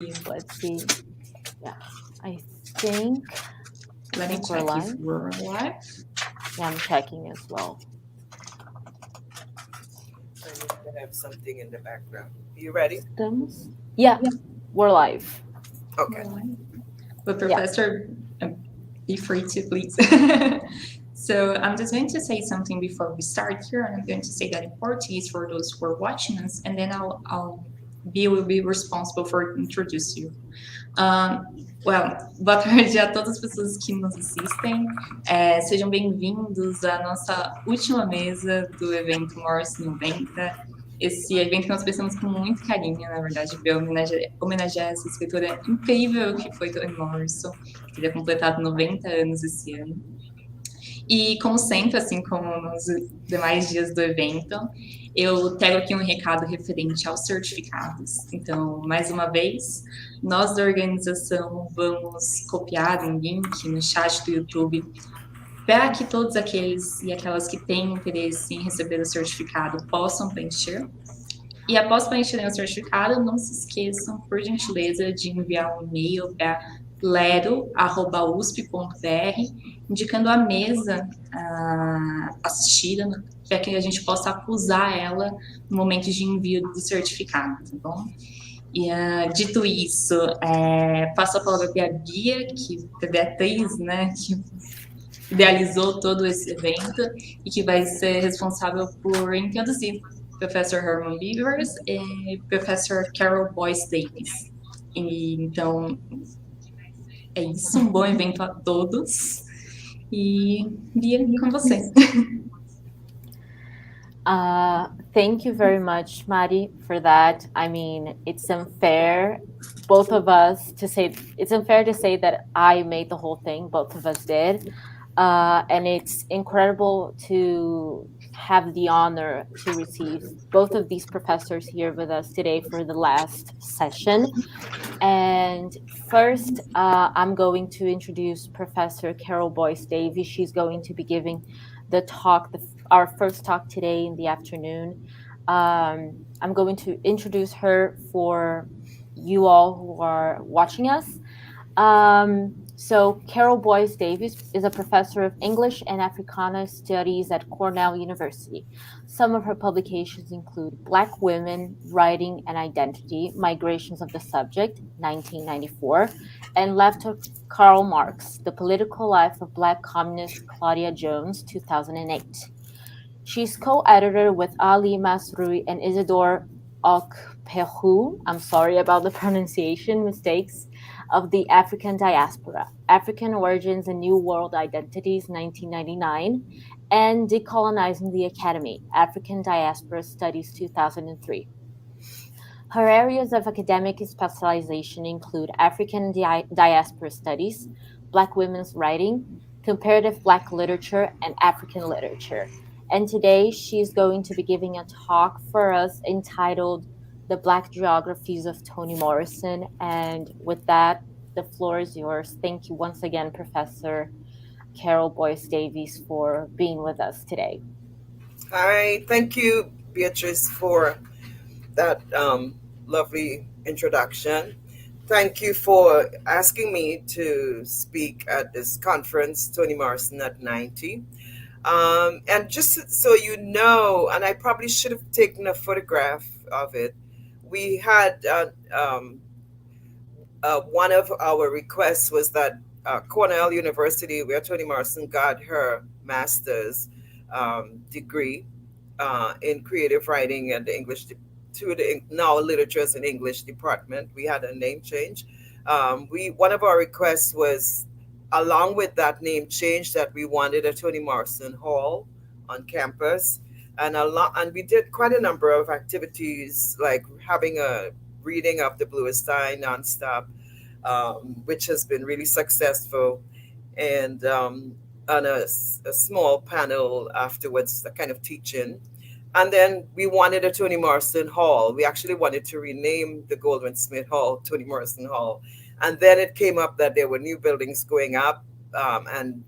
Let's see. Yeah, I think. Let me check if we're live. Yeah, I'm checking as well. I need to have something in the background. You ready? Yeah, we're live. Okay. But Professor, be free to please. So I'm just going to say something before we start here, and I'm going to say that in Portuguese for those who are watching us, and then will be responsible for introduce you. Boa tarde a todas as pessoas que nos assistem. Sejam bem-vindos à nossa última mesa do evento Morrison 90. Esse evento que nós pensamos com muito carinho, na verdade, para homenagear essa escritora incrível que foi Toni Morrison, que teria completado 90 anos esse ano. E, como sempre, assim como nos demais dias do evento, eu trago aqui um recado referente aos certificados. Então, mais uma vez, nós da organização vamos copiar um link no chat do YouTube para que todos aqueles e aquelas que têm interesse em receber o certificado possam preencher. E após preencherem o certificado, não se esqueçam, por gentileza, de enviar um e-mail para lero@usp.br, indicando a mesa assistida, para que a gente possa acusar ela no momento de envio do certificado, tá bom? E, dito isso, passo a palavra para a Beatrice, né, que idealizou todo esse evento e que vai ser responsável por introduzir Professor Herman Beavers e Professor Carole Boyce Davies. Então, é isso, um bom evento a todos. E, Bia, com você. Thank you very much, Mari, for that. I mean, it's unfair, both of us, it's unfair to say that I made the whole thing, both of us did. And it's incredible to have the honor to receive both of these professors here with us today for the last session. And first, I'm going to introduce Professor Carole Boyce Davies. She's going to be giving the talk, our first talk today in the afternoon. I'm going to introduce her for you all who are watching us. So Carole Boyce Davies is a professor of English and Africana Studies at Cornell University. Some of her publications include Black Women, Writing and Identity, Migrations of the Subject, 1994, and Left of Karl Marx, The Political Life of Black Communist Claudia Jones, 2008. She's co-editor with Ali Masrui and Isidore Okpehu, I'm sorry about the pronunciation mistakes, of The African Diaspora, African Origins and New World Identities, 1999, and Decolonizing the Academy, African Diaspora Studies, 2003. Her areas of academic specialization include African Diaspora Studies, Black Women's Writing, Comparative Black Literature, and African Literature. And today she's going to be giving a talk for us entitled The Black Geographies of Toni Morrison. And with that, the floor is yours. Thank you once again, Professor Carole Boyce Davies, for being with us today. Hi, thank you, Beatrice, for that lovely introduction. Thank you for asking me to speak at this conference, Toni Morrison at 90. And just so you know, and I probably should have taken a photograph of it, we had one of our requests was that Cornell University, where Toni Morrison got her master's degree in creative writing and the English to the now literatures and English department. We had a name change. One of our requests was, along with that name change, that we wanted a Toni Morrison Hall on campus. And we did quite a number of activities, like having a reading of the Bluest nonstop, which has been really successful, and a small panel afterwards, a kind of teaching. And then we wanted a Toni Morrison Hall. We actually wanted to rename the Goldwyn Smith Hall Toni Morrison Hall. And then it came up that there were new buildings going up, and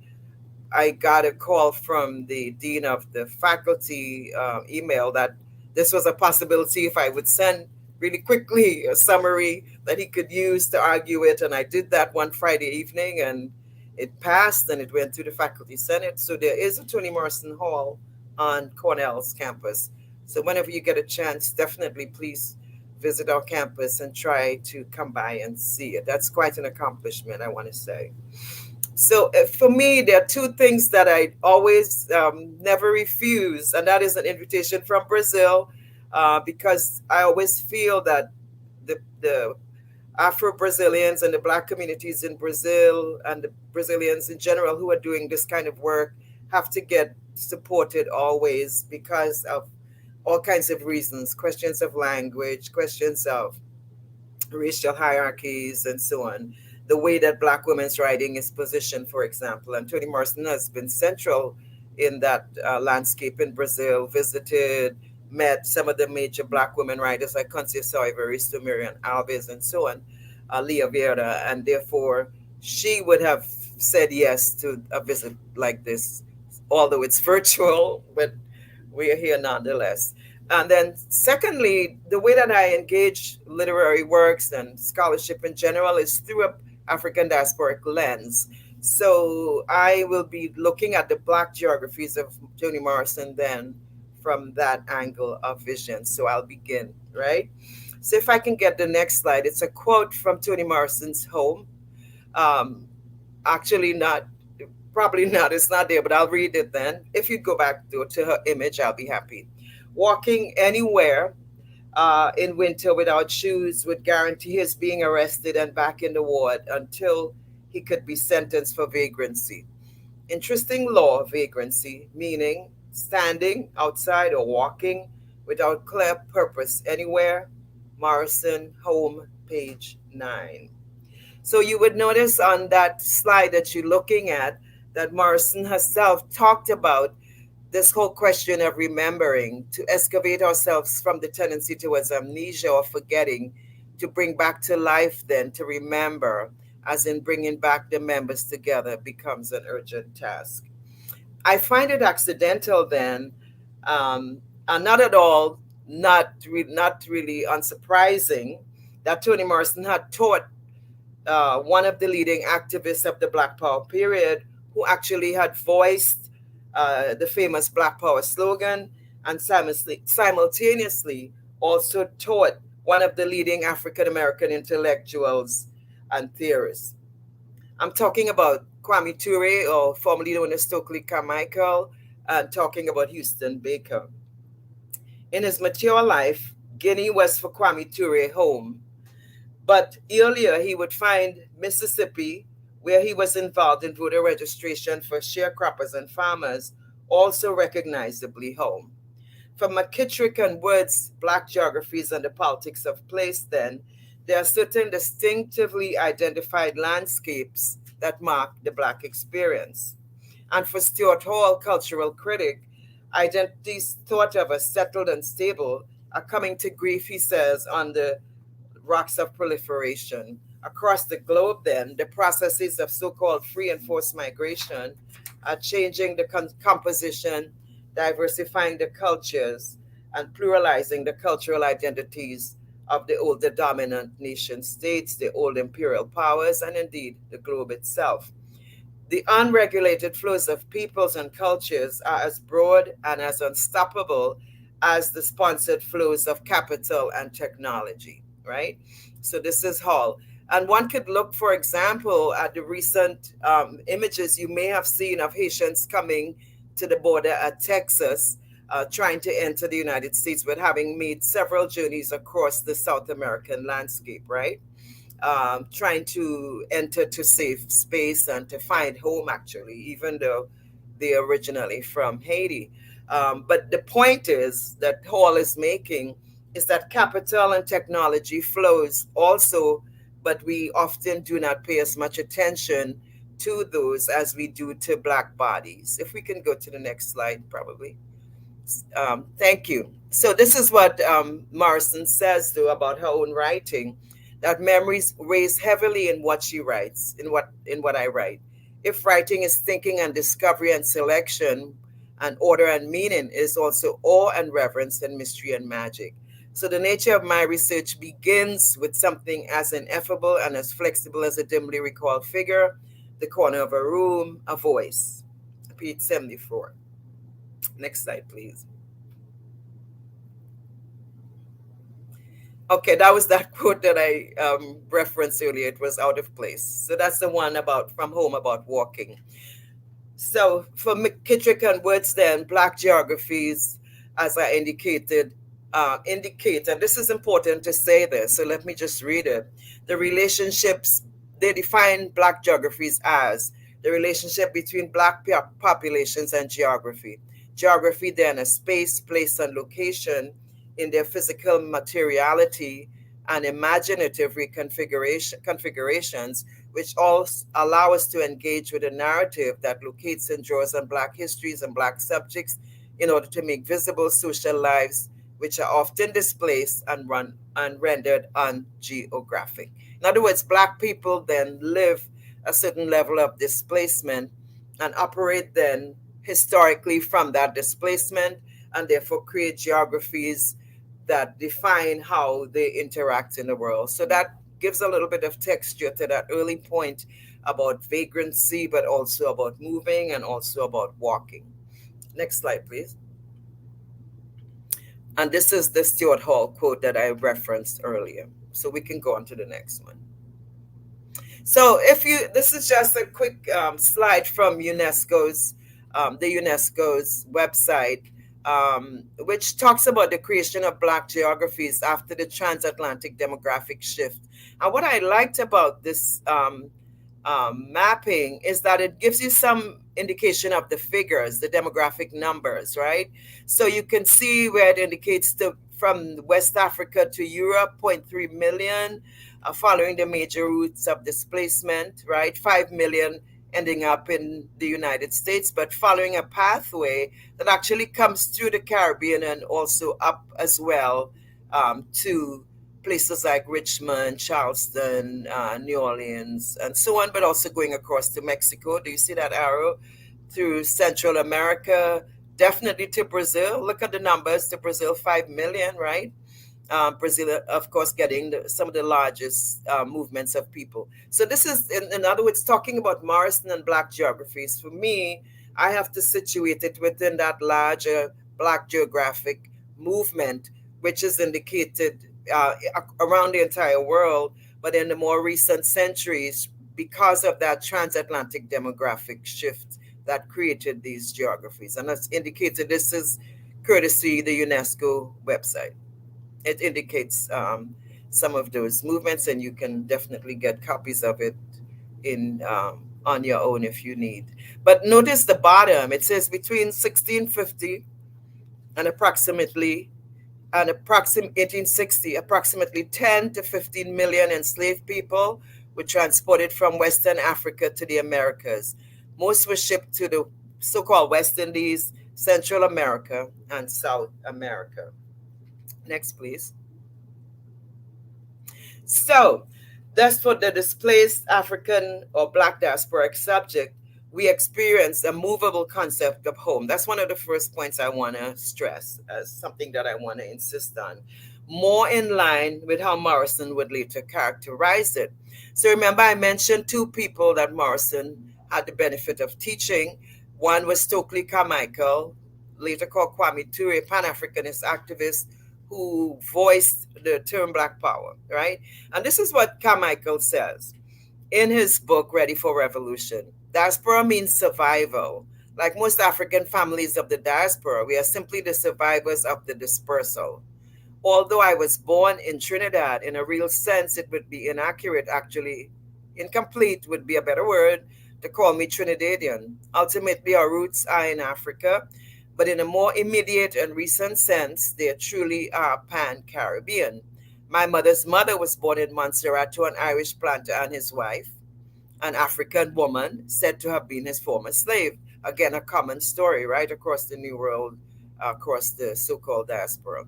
I got a call from the dean of the faculty email that this was a possibility if I would send really quickly a summary that he could use to argue it. And I did that one Friday evening, and it passed, and it went to the faculty senate. So there is a Toni Morrison Hall on Cornell's campus. So whenever you get a chance, definitely please visit our campus and try to come by and see it. That's quite an accomplishment, I want to say. So for me, there are two things that I always never refuse, and that is an invitation from Brazil, because I always feel that the Afro Brazilians and the Black communities in Brazil and the Brazilians in general who are doing this kind of work have to get supported always because of all kinds of reasons, questions of language, questions of racial hierarchies, and so on. The way that Black women's writing is positioned, for example, and Toni Morrison has been central in that landscape in Brazil, visited, met some of the major Black women writers like Conceição Evaristo, Miriam Alves, and so on, Leah Vera, and therefore she would have said yes to a visit like this, although it's virtual, but we are here nonetheless. And then, secondly, the way that I engage literary works and scholarship in general is through a African diasporic lens. So I will be looking at the Black geographies of Toni Morrison then from that angle of vision. So I'll begin, right? So if I can get the next slide, it's a quote from Toni Morrison's Home. Um, Actually, not, probably not, it's not there, but I'll read it then. If you go back to her image, I'll be happy. Walking anywhere in winter without shoes would guarantee his being arrested and back in the ward until he could be sentenced for vagrancy. Interesting law, vagrancy, meaning standing outside or walking without clear purpose anywhere. Morrison Home, page 9. So you would notice on that slide that you're looking at that Morrison herself talked about this whole question of remembering, to excavate ourselves from the tendency towards amnesia or forgetting, to bring back to life, then to remember, as in bringing back the members together, becomes an urgent task. I find it accidental then, and not at all, not really unsurprising, that Toni Morrison had taught one of the leading activists of the Black Power period, who actually had voiced the famous Black Power slogan, and simultaneously also taught one of the leading African American intellectuals and theorists. I'm talking about Kwame Ture, or formerly known as Stokely Carmichael, and talking about Houston Baker. In his mature life, Guinea was for Kwame Ture home. But earlier, he would find Mississippi, where he was involved in voter registration for sharecroppers and farmers, also recognizably home. From McKittrick and Wood's Black Geographies and the Politics of Place, then, there are certain distinctively identified landscapes that mark the Black experience. And for Stuart Hall, cultural critic, identities thought of as settled and stable are coming to grief, he says, on the rocks of proliferation. Across the globe, then, the processes of so-called free and forced migration are changing the composition, diversifying the cultures, and pluralizing the cultural identities of the older dominant nation states, the old imperial powers, and indeed the globe itself. The unregulated flows of peoples and cultures are as broad and as unstoppable as the sponsored flows of capital and technology, right? So this is Hall. And one could look, for example, at the recent images you may have seen of Haitians coming to the border at Texas, trying to enter the United States, but having made several journeys across the South American landscape, right? Trying to enter to safe space and to find home, actually, even though they're originally from Haiti. But the point is that Hall is making is that capital and technology flows also, but we often do not pay as much attention to those as we do to Black bodies. If we can go to the next slide, probably. Thank you. So this is what Morrison says, though, about her own writing, that memories weighs heavily in what she writes, in what I write. If writing is thinking and discovery and selection, and order and meaning is also awe and reverence and mystery and magic. So the nature of my research begins with something as ineffable and as flexible as a dimly recalled figure, the corner of a room, a voice. Page 74. Next slide, please. Okay, that was that quote that I referenced earlier. It was out of place. So that's the one about from home about walking. So for McKittrick and Woods, then Black geographies, as I indicated, indicate, and this is important to say this. So let me just read it. The relationships they define Black geographies as the relationship between Black populations and geography. Geography, then, a space, place, and location in their physical materiality and imaginative configurations, which all allow us to engage with a narrative that locates and draws on Black histories and Black subjects in order to make visible social lives which are often displaced and rendered ungeographic. In other words, Black people then live a certain level of displacement and operate then historically from that displacement and therefore create geographies that define how they interact in the world. So that gives a little bit of texture to that early point about vagrancy, but also about moving and also about walking. Next slide, please. And this is the Stuart Hall quote that I referenced earlier. So we can go on to the next one. So this is just a quick slide from UNESCO's, the UNESCO's website, which talks about the creation of Black geographies after the transatlantic demographic shift. And what I liked about this mapping is that it gives you some indication of the figures, the demographic numbers, right? So you can see where it indicates from West Africa to Europe, 0.3 million, following the major routes of displacement, right? 5 million ending up in the United States, but following a pathway that actually comes through the Caribbean and also up as well to places like Richmond, Charleston, New Orleans, and so on, but also going across to Mexico. Do you see that arrow? Through Central America, definitely to Brazil. Look at the numbers to Brazil, 5 million, right? Brazil, of course, getting some of the largest movements of people. So this is, in other words, talking about Morrison and Black geographies. For me, I have to situate it within that larger Black geographic movement, which is indicated around the entire world, but in the more recent centuries, because of that transatlantic demographic shift that created these geographies. And that's indicated, this is courtesy the UNESCO website. It indicates some of those movements, and you can definitely get copies of it in on your own if you need. But notice the bottom, it says between 1650 and approximately 1860, approximately 10 to 15 million enslaved people were transported from Western Africa to the Americas. Most were shipped to the so-called West Indies, Central America, and South America. Next, please. So that's for the displaced African or Black diasporic subject. We experience a movable concept of home. That's one of the first points I want to stress as something that I want to insist on. More in line with how Morrison would later characterize it. So remember, I mentioned two people that Morrison had the benefit of teaching. One was Stokely Carmichael, later called Kwame Ture, a Pan-Africanist activist who voiced the term Black Power, right? And this is what Carmichael says in his book, Ready for Revolution. Diaspora means survival. Like most African families of the diaspora, we are simply the survivors of the dispersal. Although I was born in Trinidad, in a real sense, it would be inaccurate, actually, incomplete would be a better word, to call me Trinidadian. Ultimately, our roots are in Africa, but in a more immediate and recent sense, they truly are pan-Caribbean. My mother's mother was born in Montserrat to an Irish planter and his wife, an African woman said to have been his former slave. Again, a common story right across the New World, across the so-called diaspora.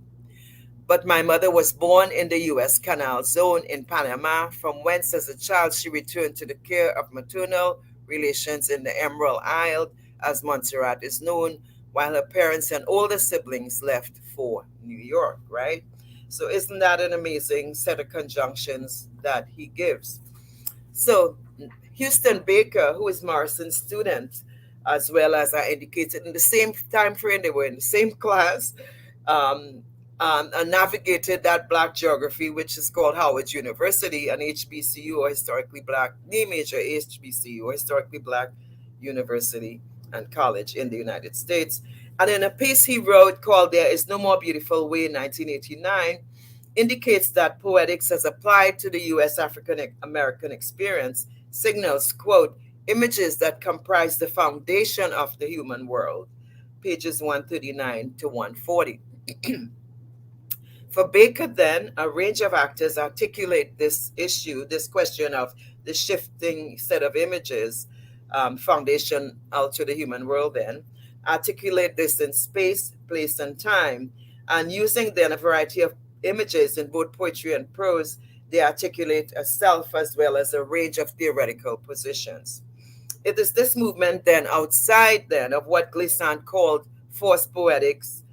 But my mother was born in the U.S. Canal Zone in Panama, from whence as a child she returned to the care of maternal relations in the Emerald Isle, as Montserrat is known, while her parents and older siblings left for New York, right? So isn't that an amazing set of conjunctions that he gives? So Houston Baker, who is Morrison's student, as well as I indicated in the same time frame, they were in the same class, um, and navigated that black geography, which is called Howard University, an HBCU or historically black, the major HBCU or historically black university and college in the United States. And in a piece he wrote called There Is No More Beautiful Way in 1989, indicates that poetics as applied to the U.S. African American experience signals, quote, images that comprise the foundation of the human world, pages 139 to 140. For Baker, then, a range of actors articulate this issue, this question of the shifting set of images, foundational to the human world, then, articulate this in space, place, and time. And using then a variety of images in both poetry and prose, they articulate a self as well as a range of theoretical positions. It is this movement then outside then of what Glissant called forced poetics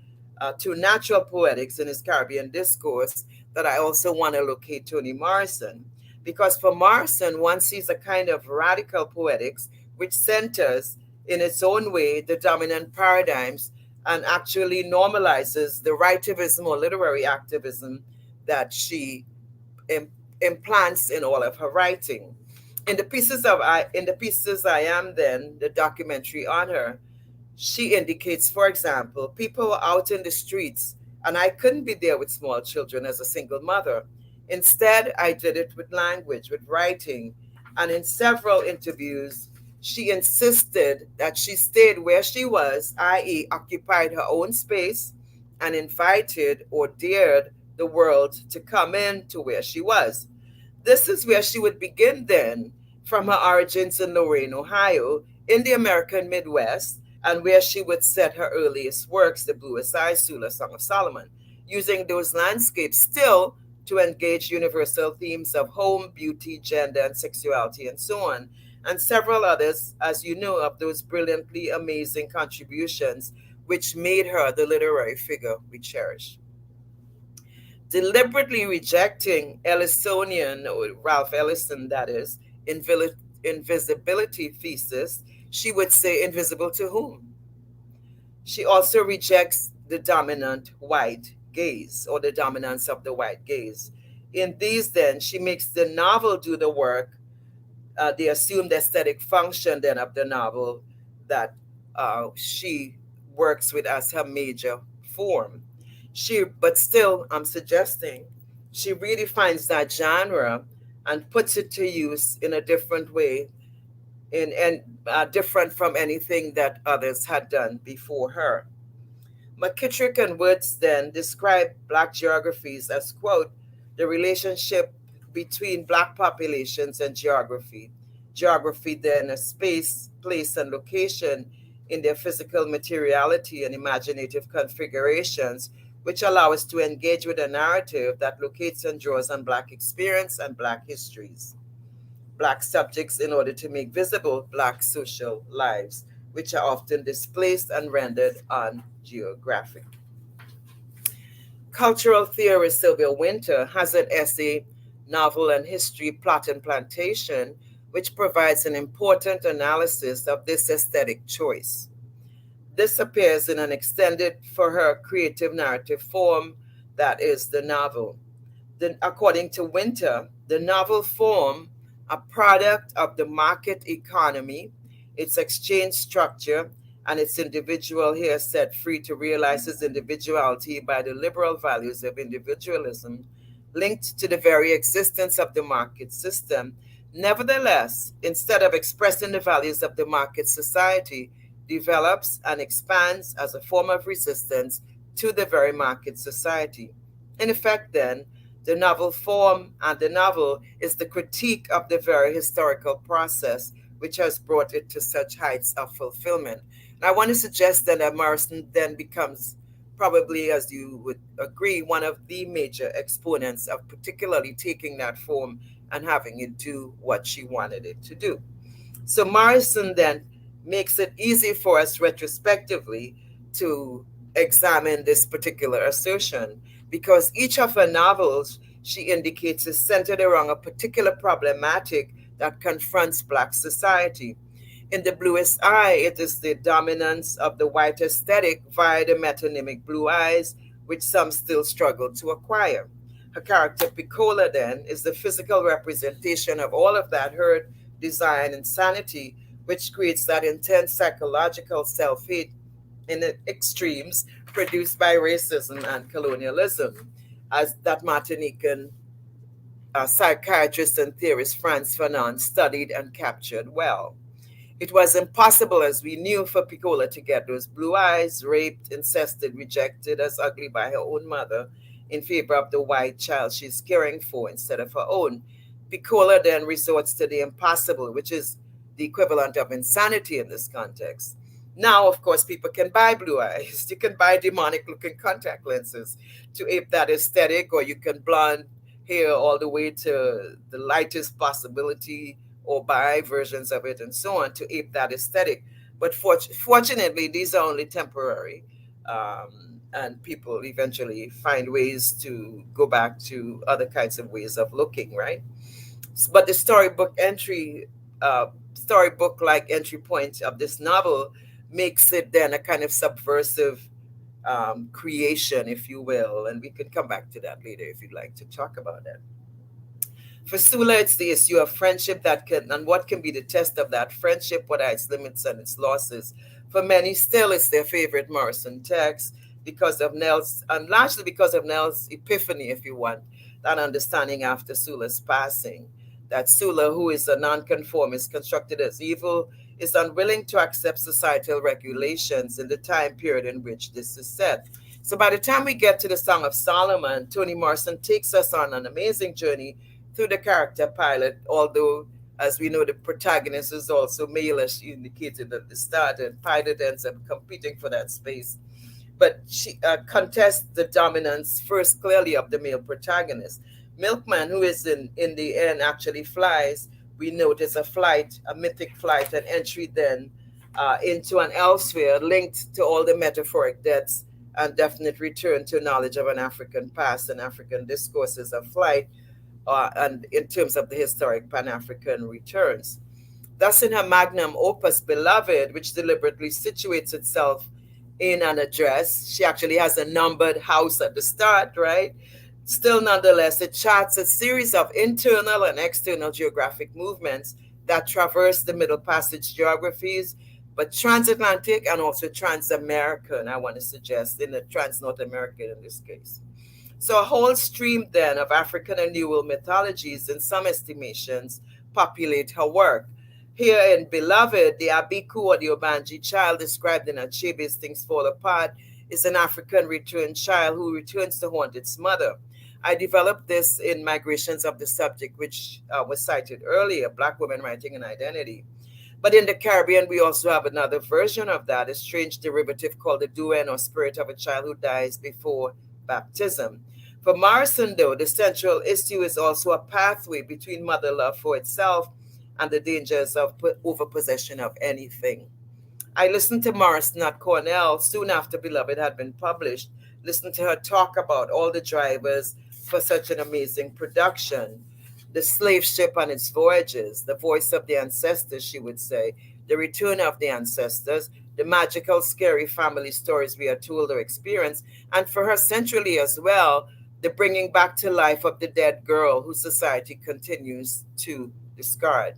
to natural poetics in his Caribbean discourse that I also want to locate Toni Morrison. Because for Morrison, one sees a kind of radical poetics which centers in its own way the dominant paradigms and actually normalizes the writivism or literary activism that she implants in all of her writing. In the pieces I Am Then, the documentary on her, she indicates, for example, people were out in the streets and I couldn't be there with small children as a single mother. Instead, I did it with language, with writing. And in several interviews, she insisted that she stayed where she was, i.e., occupied her own space, and invited or dared the world to come in to where she was. This is where she would begin then, from her origins in Lorain, Ohio, in the American Midwest, and where she would set her earliest works, the Bluest, Sula, Song of Solomon, using those landscapes still to engage universal themes of home, beauty, gender, and sexuality, and so on, and several others, as you know, of those brilliantly amazing contributions which made her the literary figure we cherish. Deliberately rejecting Ellisonian, or Ralph Ellison, that is, invisibility thesis, she would say, invisible to whom? She also rejects the dominant white gaze or the dominance of the white gaze. In these, then, she makes the novel do the work, the assumed aesthetic function then of the novel that she works with as her major form. But still, I'm suggesting she redefines that genre and puts it to use in a different way, and different from anything that others had done before her. McKittrick and Woods then describe Black geographies as, quote, the relationship between Black populations and geography. Geography then a space, place, and location in their physical materiality and imaginative configurations, which allow us to engage with a narrative that locates and draws on Black experience and Black histories, Black subjects in order to make visible Black social lives, which are often displaced and rendered ungeographic. Cultural theorist Sylvia Winter has an essay, Novel and History, Plot and Plantation, which provides an important analysis of this aesthetic choice. This appears in an extended for her creative narrative form that is the novel. According to Winter, the novel form, a product of the market economy, its exchange structure, and its individual here set free to realize his individuality by the liberal values of individualism, linked to the very existence of the market system. Nevertheless, instead of expressing the values of the market society, develops and expands as a form of resistance to the very market society. In effect, then, the novel form and the novel is the critique of the very historical process which has brought it to such heights of fulfillment. And I want to suggest then that Morrison then becomes probably, as you would agree, one of the major exponents of particularly taking that form and having it do what she wanted it to do. So Morrison then makes it easy for us retrospectively to examine this particular assertion because each of her novels, she indicates, is centered around a particular problematic that confronts Black society. In The Bluest Eye, it is the dominance of the white aesthetic via the metonymic blue eyes, which some still struggle to acquire. Her character Piccola, then, is the physical representation of all of that hurt, desire, and insanity, which creates that intense psychological self hate in the extremes produced by racism and colonialism, as that Martinican psychiatrist and theorist Frantz Fanon studied and captured well. It was impossible, as we knew, for Piccola to get those blue eyes, raped, incested, rejected as ugly by her own mother in favor of the white child she's caring for instead of her own. Piccola then resorts to the impossible, which is the equivalent of insanity in this context. Now, of course, people can buy blue eyes. You can buy demonic looking contact lenses to ape that aesthetic, or you can blonde hair all the way to the lightest possibility, or buy versions of it and so on to ape that aesthetic. But fortunately, these are only temporary. And people eventually find ways to go back to other kinds of ways of looking, right? But the storybook like entry point of this novel makes it then a kind of subversive creation, if you will. And we can come back to that later if you'd like to talk about that. For Sula, it's the issue of friendship that can, and what can be the test of that friendship, what are its limits and its losses. For many, still, it's their favorite Morrison text because of Nell's, and largely because of Nell's epiphany, if you want, that understanding after Sula's passing. That Sula, who is a nonconformist constructed as evil, is unwilling to accept societal regulations in the time period in which this is set. So by the time we get to the Song of Solomon, Toni Morrison takes us on an amazing journey through the character pilot, although, as we know, the protagonist is also male, as she indicated at the start, and pilot ends up competing for that space. But she contests the dominance first clearly of the male protagonist. Milkman, who is in the end actually flies, we notice a flight, a mythic flight, an entry then into an elsewhere linked to all the metaphoric deaths and definite return to knowledge of an African past and African discourses of flight, and in terms of the historic Pan-African returns. Thus, in her magnum opus, Beloved, which deliberately situates itself in an address, she actually has a numbered house at the start, right? Still, nonetheless, it charts a series of internal and external geographic movements that traverse the Middle Passage geographies, but transatlantic and also trans-American, I want to suggest, in the trans-North American in this case. So a whole stream then of African and New World mythologies, in some estimations, populate her work. Here in Beloved, the Abiku or the Obanji child described in Achebe's Things Fall Apart is an African returned child who returns to haunt its mother. I developed this in Migrations of the Subject, which was cited earlier, Black Women Writing and Identity. But in the Caribbean, we also have another version of that, a strange derivative called the Duen or spirit of a child who dies before baptism. For Morrison, though, the central issue is also a pathway between mother love for itself and the dangers of overpossession of anything. I listened to Morrison at Cornell soon after Beloved had been published, listened to her talk about all the drivers for such an amazing production. The slave ship and its voyages, the voice of the ancestors, she would say, the return of the ancestors, the magical, scary family stories we are told or experience, and for her centrally as well, the bringing back to life of the dead girl whose society continues to discard.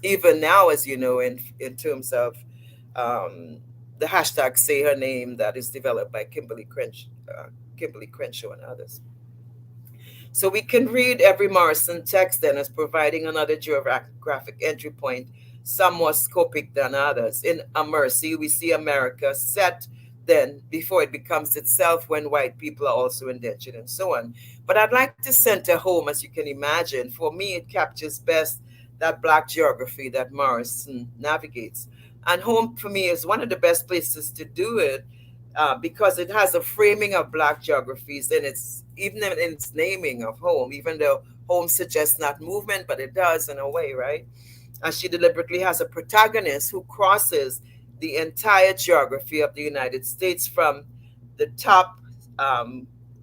Even now, as you know, in terms of the hashtag Say Her Name that is developed by Kimberly Crenshaw and others. So we can read every Morrison text then as providing another geographic entry point, some more scopic than others. In A Mercy, we see America set then before it becomes itself when white people are also indentured and so on. But I'd like to center home, as you can imagine. For me, it captures best that Black geography that Morrison navigates. And home for me is one of the best places to do it because it has a framing of Black geographies and it's even in its naming of home, even though home suggests not movement, but it does in a way, right? And she deliberately has a protagonist who crosses the entire geography of the United States from the top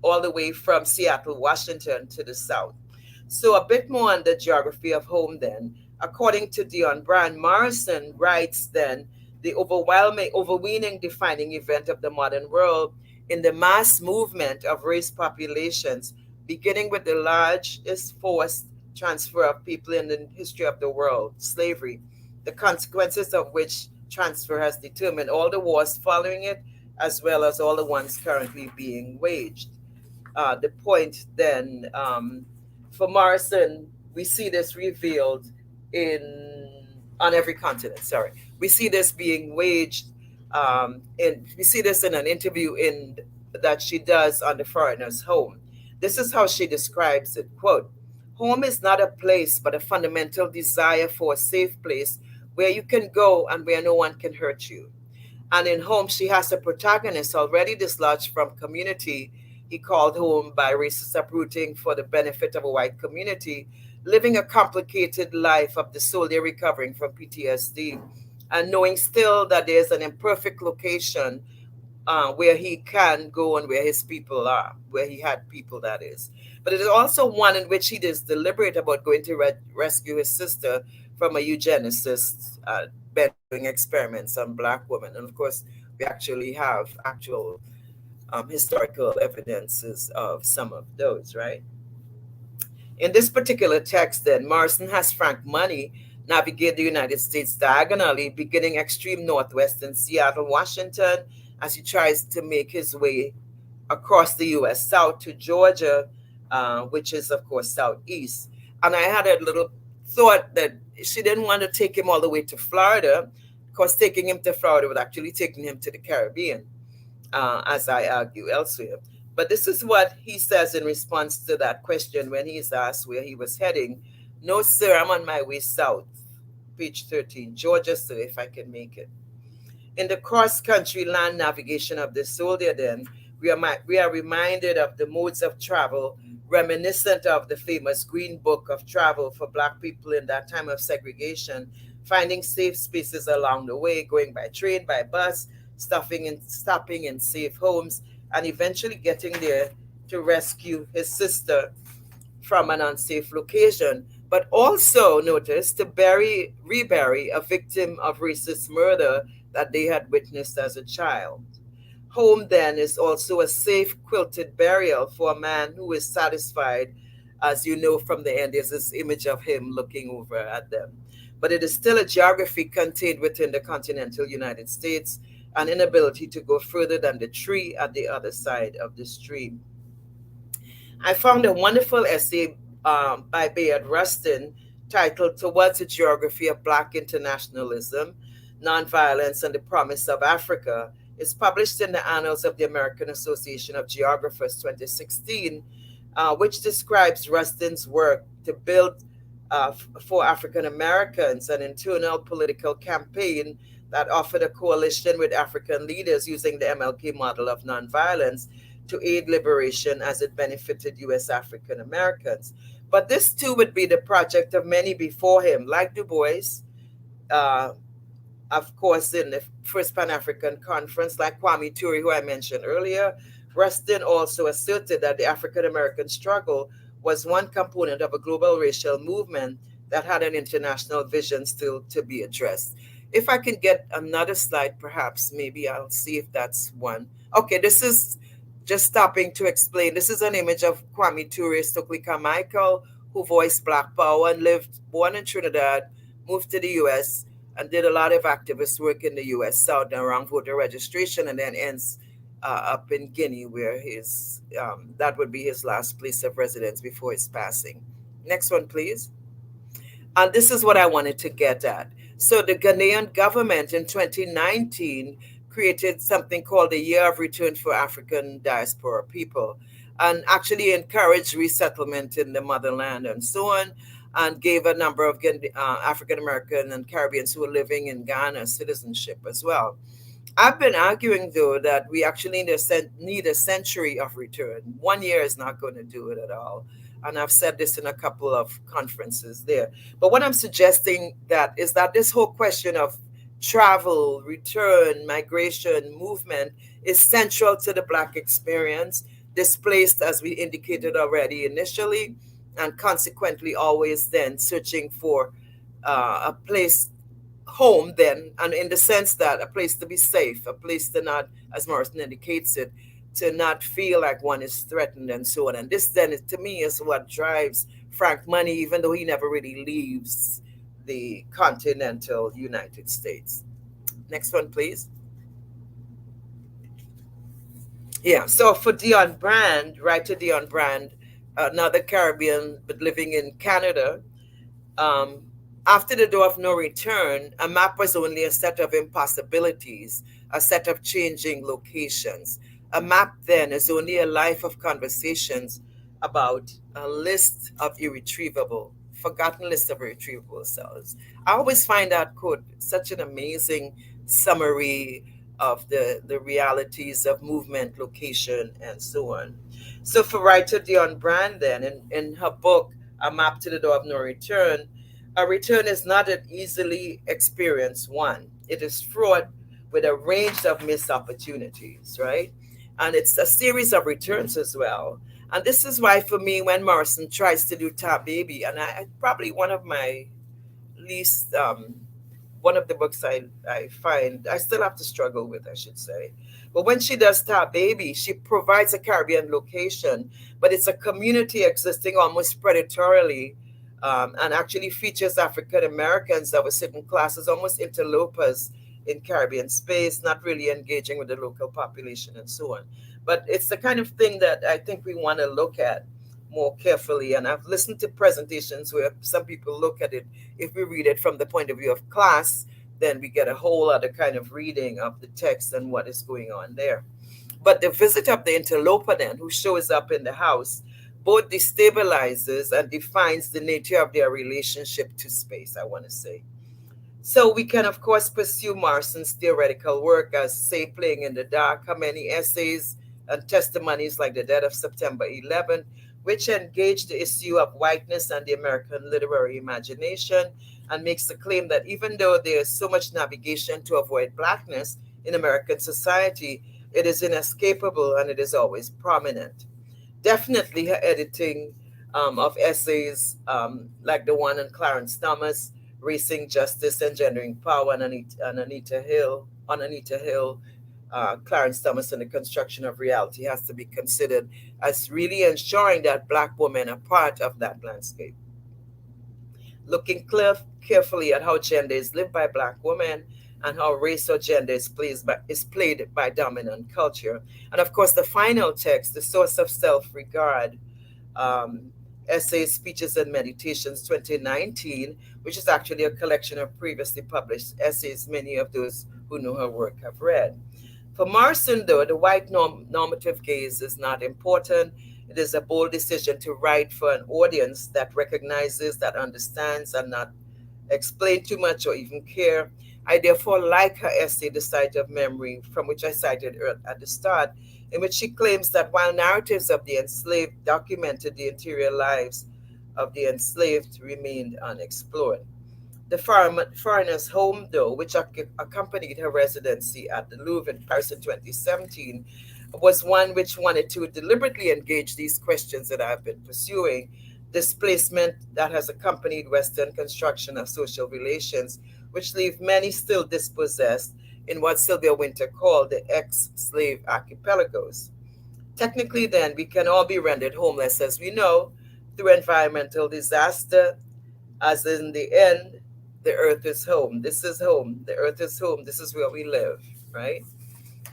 all the way from Seattle, Washington to the south. So a bit more on the geography of home then. According to Dion Brand, Morrison writes then the overweening defining event of the modern world in the mass movement of race populations, beginning with the largest forced transfer of people in the history of the world, slavery, the consequences of which transfer has determined all the wars following it, as well as all the ones currently being waged. The point then, for Morrison, we see this revealed in on every continent. Sorry, we see this being waged. We see this in an interview in that she does on the Foreigner's Home. This is how she describes it. Quote: "Home is not a place, but a fundamental desire for a safe place where you can go and where no one can hurt you. And in home, she has a protagonist already dislodged from community he called home by racist uprooting for the benefit of a white community, living a complicated life of the soldier recovering from PTSD, and knowing still that there's an imperfect location where he can go and where his people are, where he had people, that is. But it is also one in which he is deliberate about going to rescue his sister from a eugenicist bent on doing experiments on black women. And of course, we actually have actual historical evidences of some of those, right? In this particular text, then, Morrison has Frank Money navigate the United States diagonally, beginning extreme northwest in Seattle, Washington, as he tries to make his way across the U.S. south to Georgia, which is, of course, southeast. And I had a little thought that she didn't want to take him all the way to Florida, because taking him to Florida would actually take him to the Caribbean, as I argue elsewhere. But this is what he says in response to that question when he's asked where he was heading. "No, sir, I'm on my way south." Page 13, Georgia, sir, if I can make it. In the cross-country land navigation of the soldier, then, we are reminded of the modes of travel reminiscent of the famous Green Book of Travel for Black people in that time of segregation, finding safe spaces along the way, going by train, by bus, stopping in safe homes, and eventually getting there to rescue his sister from an unsafe location, but also, notice, to rebury a victim of racist murder that they had witnessed as a child. Home, then, is also a safe quilted burial for a man who is satisfied. As you know from the end, there's this image of him looking over at them. But it is still a geography contained within the continental United States, an inability to go further than the tree at the other side of the stream. I found a wonderful essay by Bayard Rustin titled "Towards a Geography of Black Internationalism, Nonviolence, and the Promise of Africa." It's published in the Annals of the American Association of Geographers 2016, which describes Rustin's work to build for African Americans an internal political campaign that offered a coalition with African leaders using the MLK model of nonviolence to aid liberation as it benefited U.S. African Americans. But this too would be the project of many before him, like Du Bois, of course, in the First Pan-African Conference, like Kwame Ture, who I mentioned earlier. Rustin also asserted that the African American struggle was one component of a global racial movement that had an international vision still to be addressed. If I can get another slide, perhaps, maybe I'll see if that's one. Okay, this is just stopping to explain. This is an image of Kwame Ture Stokely Carmichael, who voiced Black Power and born in Trinidad, moved to the U.S., and did a lot of activist work in the U.S. South around voter registration, and then ends up in Guinea, where that would be his last place of residence before his passing. Next one, please. And this is what I wanted to get at. So the Ghanaian government in 2019 created something called the Year of Return for African Diaspora People, and actually encouraged resettlement in the motherland and so on, and gave a number of African American and Caribbeans who were living in Ghana citizenship as well. I've been arguing, though, that we actually need a century of return. 1 year is not going to do it at all. And I've said this in a couple of conferences there. But what I'm suggesting is that this whole question of travel, return, migration, movement is central to the Black experience, displaced, as we indicated already initially, and consequently always then searching for a place, home then, and in the sense that a place to be safe, a place to not, as Morrison indicates it, to not feel like one is threatened and so on. And this then, to me, is what drives Frank Money, even though he never really leaves the continental United States. Next one, please. Yeah, so for Dion Brand, writer Dion Brand, another Caribbean but living in Canada, um, after the door of no return, a map was only a set of impossibilities, a set of changing locations. A map then is only a life of conversations about a list of irretrievable, forgotten list of irretrievable selves. I always find that quote such an amazing summary of the realities of movement, location, and so on. So for writer Dion Brand then, in her book, A Map to the Door of No Return, a return is not an easily experienced one. It is fraught with a range of missed opportunities, right? And it's a series of returns as well. And this is why, for me, when Morrison tries to do Top Baby, and probably one of my least, one of the books I find I still have to struggle with, I should say. But when she does Top Baby, she provides a Caribbean location, but it's a community existing almost predatorily, and actually features African Americans that were sitting classes, almost interlopers in Caribbean space, not really engaging with the local population and so on. But it's the kind of thing that I think we want to look at more carefully. And I've listened to presentations where some people look at it, if we read it from the point of view of class, then we get a whole other kind of reading of the text and what is going on there. But the visit of the interloper then, who shows up in the house, both destabilizes and defines the nature of their relationship to space, I want to say. So we can, of course, pursue Morrison's theoretical work as, say, Playing in the Dark, how many essays and testimonies like The Death of September 11, which engage the issue of whiteness and the American literary imagination, and makes the claim that even though there is so much navigation to avoid blackness in American society, it is inescapable and it is always prominent. Definitely her editing of essays like the one on Clarence Thomas, Racing Justice, Engendering Power, and Anita Hill, Clarence Thomas and the Construction of Reality has to be considered as really ensuring that Black women are part of that landscape. Looking carefully at how gender is lived by Black women and how race or gender is played by dominant culture. And of course, the final text, The Source of Self-Regard, um, Essays, Speeches, and Meditations 2019, which is actually a collection of previously published essays many of those who know her work have read. For Morrison, though, the white normative gaze is not important. It is a bold decision to write for an audience that recognizes, that understands, and not explain too much or even care. I therefore like her essay, The Site of Memory, from which I cited at the start, in which she claims that while narratives of the enslaved documented the interior lives of the enslaved remained unexplored. The Foreigner's Home, though, which accompanied her residency at the Louvre in Paris in 2017, was one which wanted to deliberately engage these questions that I've been pursuing. Displacement that has accompanied Western construction of social relations, which leave many still dispossessed in what Sylvia Winter called the ex-slave archipelagos. Technically, then, we can all be rendered homeless, as we know, through environmental disaster, as in the end, the earth is home. This is home. The earth is home. This is where we live, right?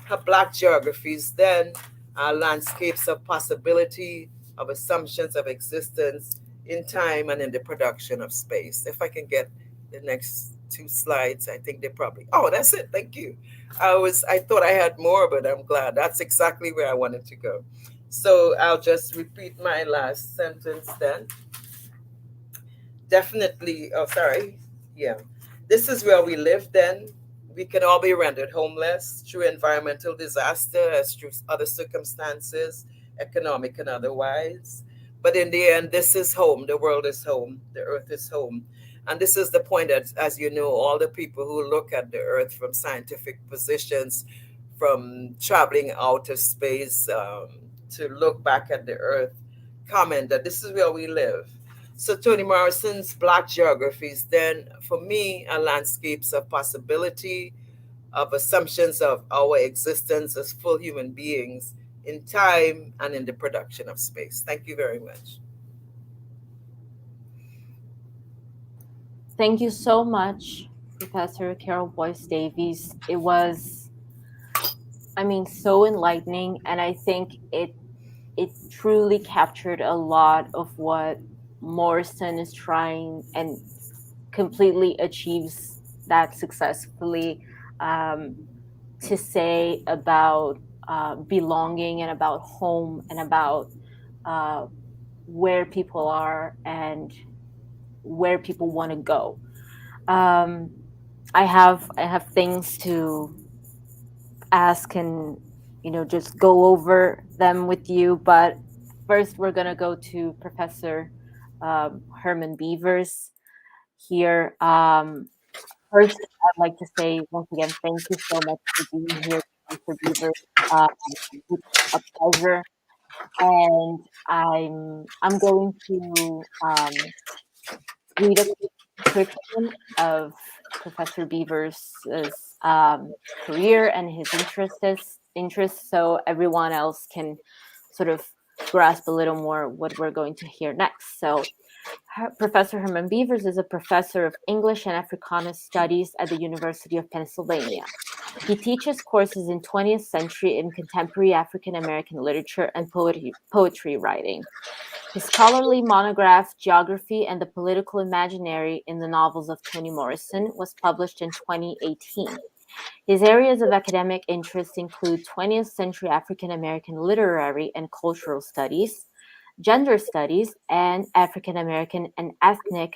Her Black geographies then are landscapes of possibility, of assumptions of existence in time and in the production of space. If I can get the next two slides, I think they probably, oh, that's it. Thank you. I thought I had more, but I'm glad. That's exactly where I wanted to go. So I'll just repeat my last sentence then. Definitely, oh, sorry. Yeah. This is where we live then. We can all be rendered homeless through environmental disaster, as through other circumstances, economic and otherwise. But in the end, this is home. The world is home. The earth is home. And this is the point that, as you know, all the people who look at the earth from scientific positions, from traveling outer space, to look back at the earth, comment that this is where we live. So Toni Morrison's Black Geographies, then for me, are landscapes of possibility, of assumptions of our existence as full human beings in time and in the production of space. Thank you very much. Thank you so much, Professor Carole Boyce Davies. It was, I mean, so enlightening, and I think it truly captured a lot of what Morrison is trying and completely achieves that successfully, to say about belonging and about home and about uh, where people are and where people want to go. Um, I have things to ask and just go over them with you, but first we're gonna go to Professor Herman Beavers here. First, I'd like to say once again, thank you so much for being here, Professor Beavers. Um, it's a pleasure, and I'm going to read a quick description of Professor Beavers' career and his interests, so everyone else can sort of grasp a little more what we're going to hear next. So, Professor Herman Beavers is a professor of English and Africana Studies at the University of Pennsylvania. He teaches courses in 20th century and contemporary African American literature and poetry writing. His scholarly monograph, Geography and the Political Imaginary in the Novels of Toni Morrison, was published in 2018. His areas of academic interest include 20th century African American literary and cultural studies, gender studies, and African American and ethnic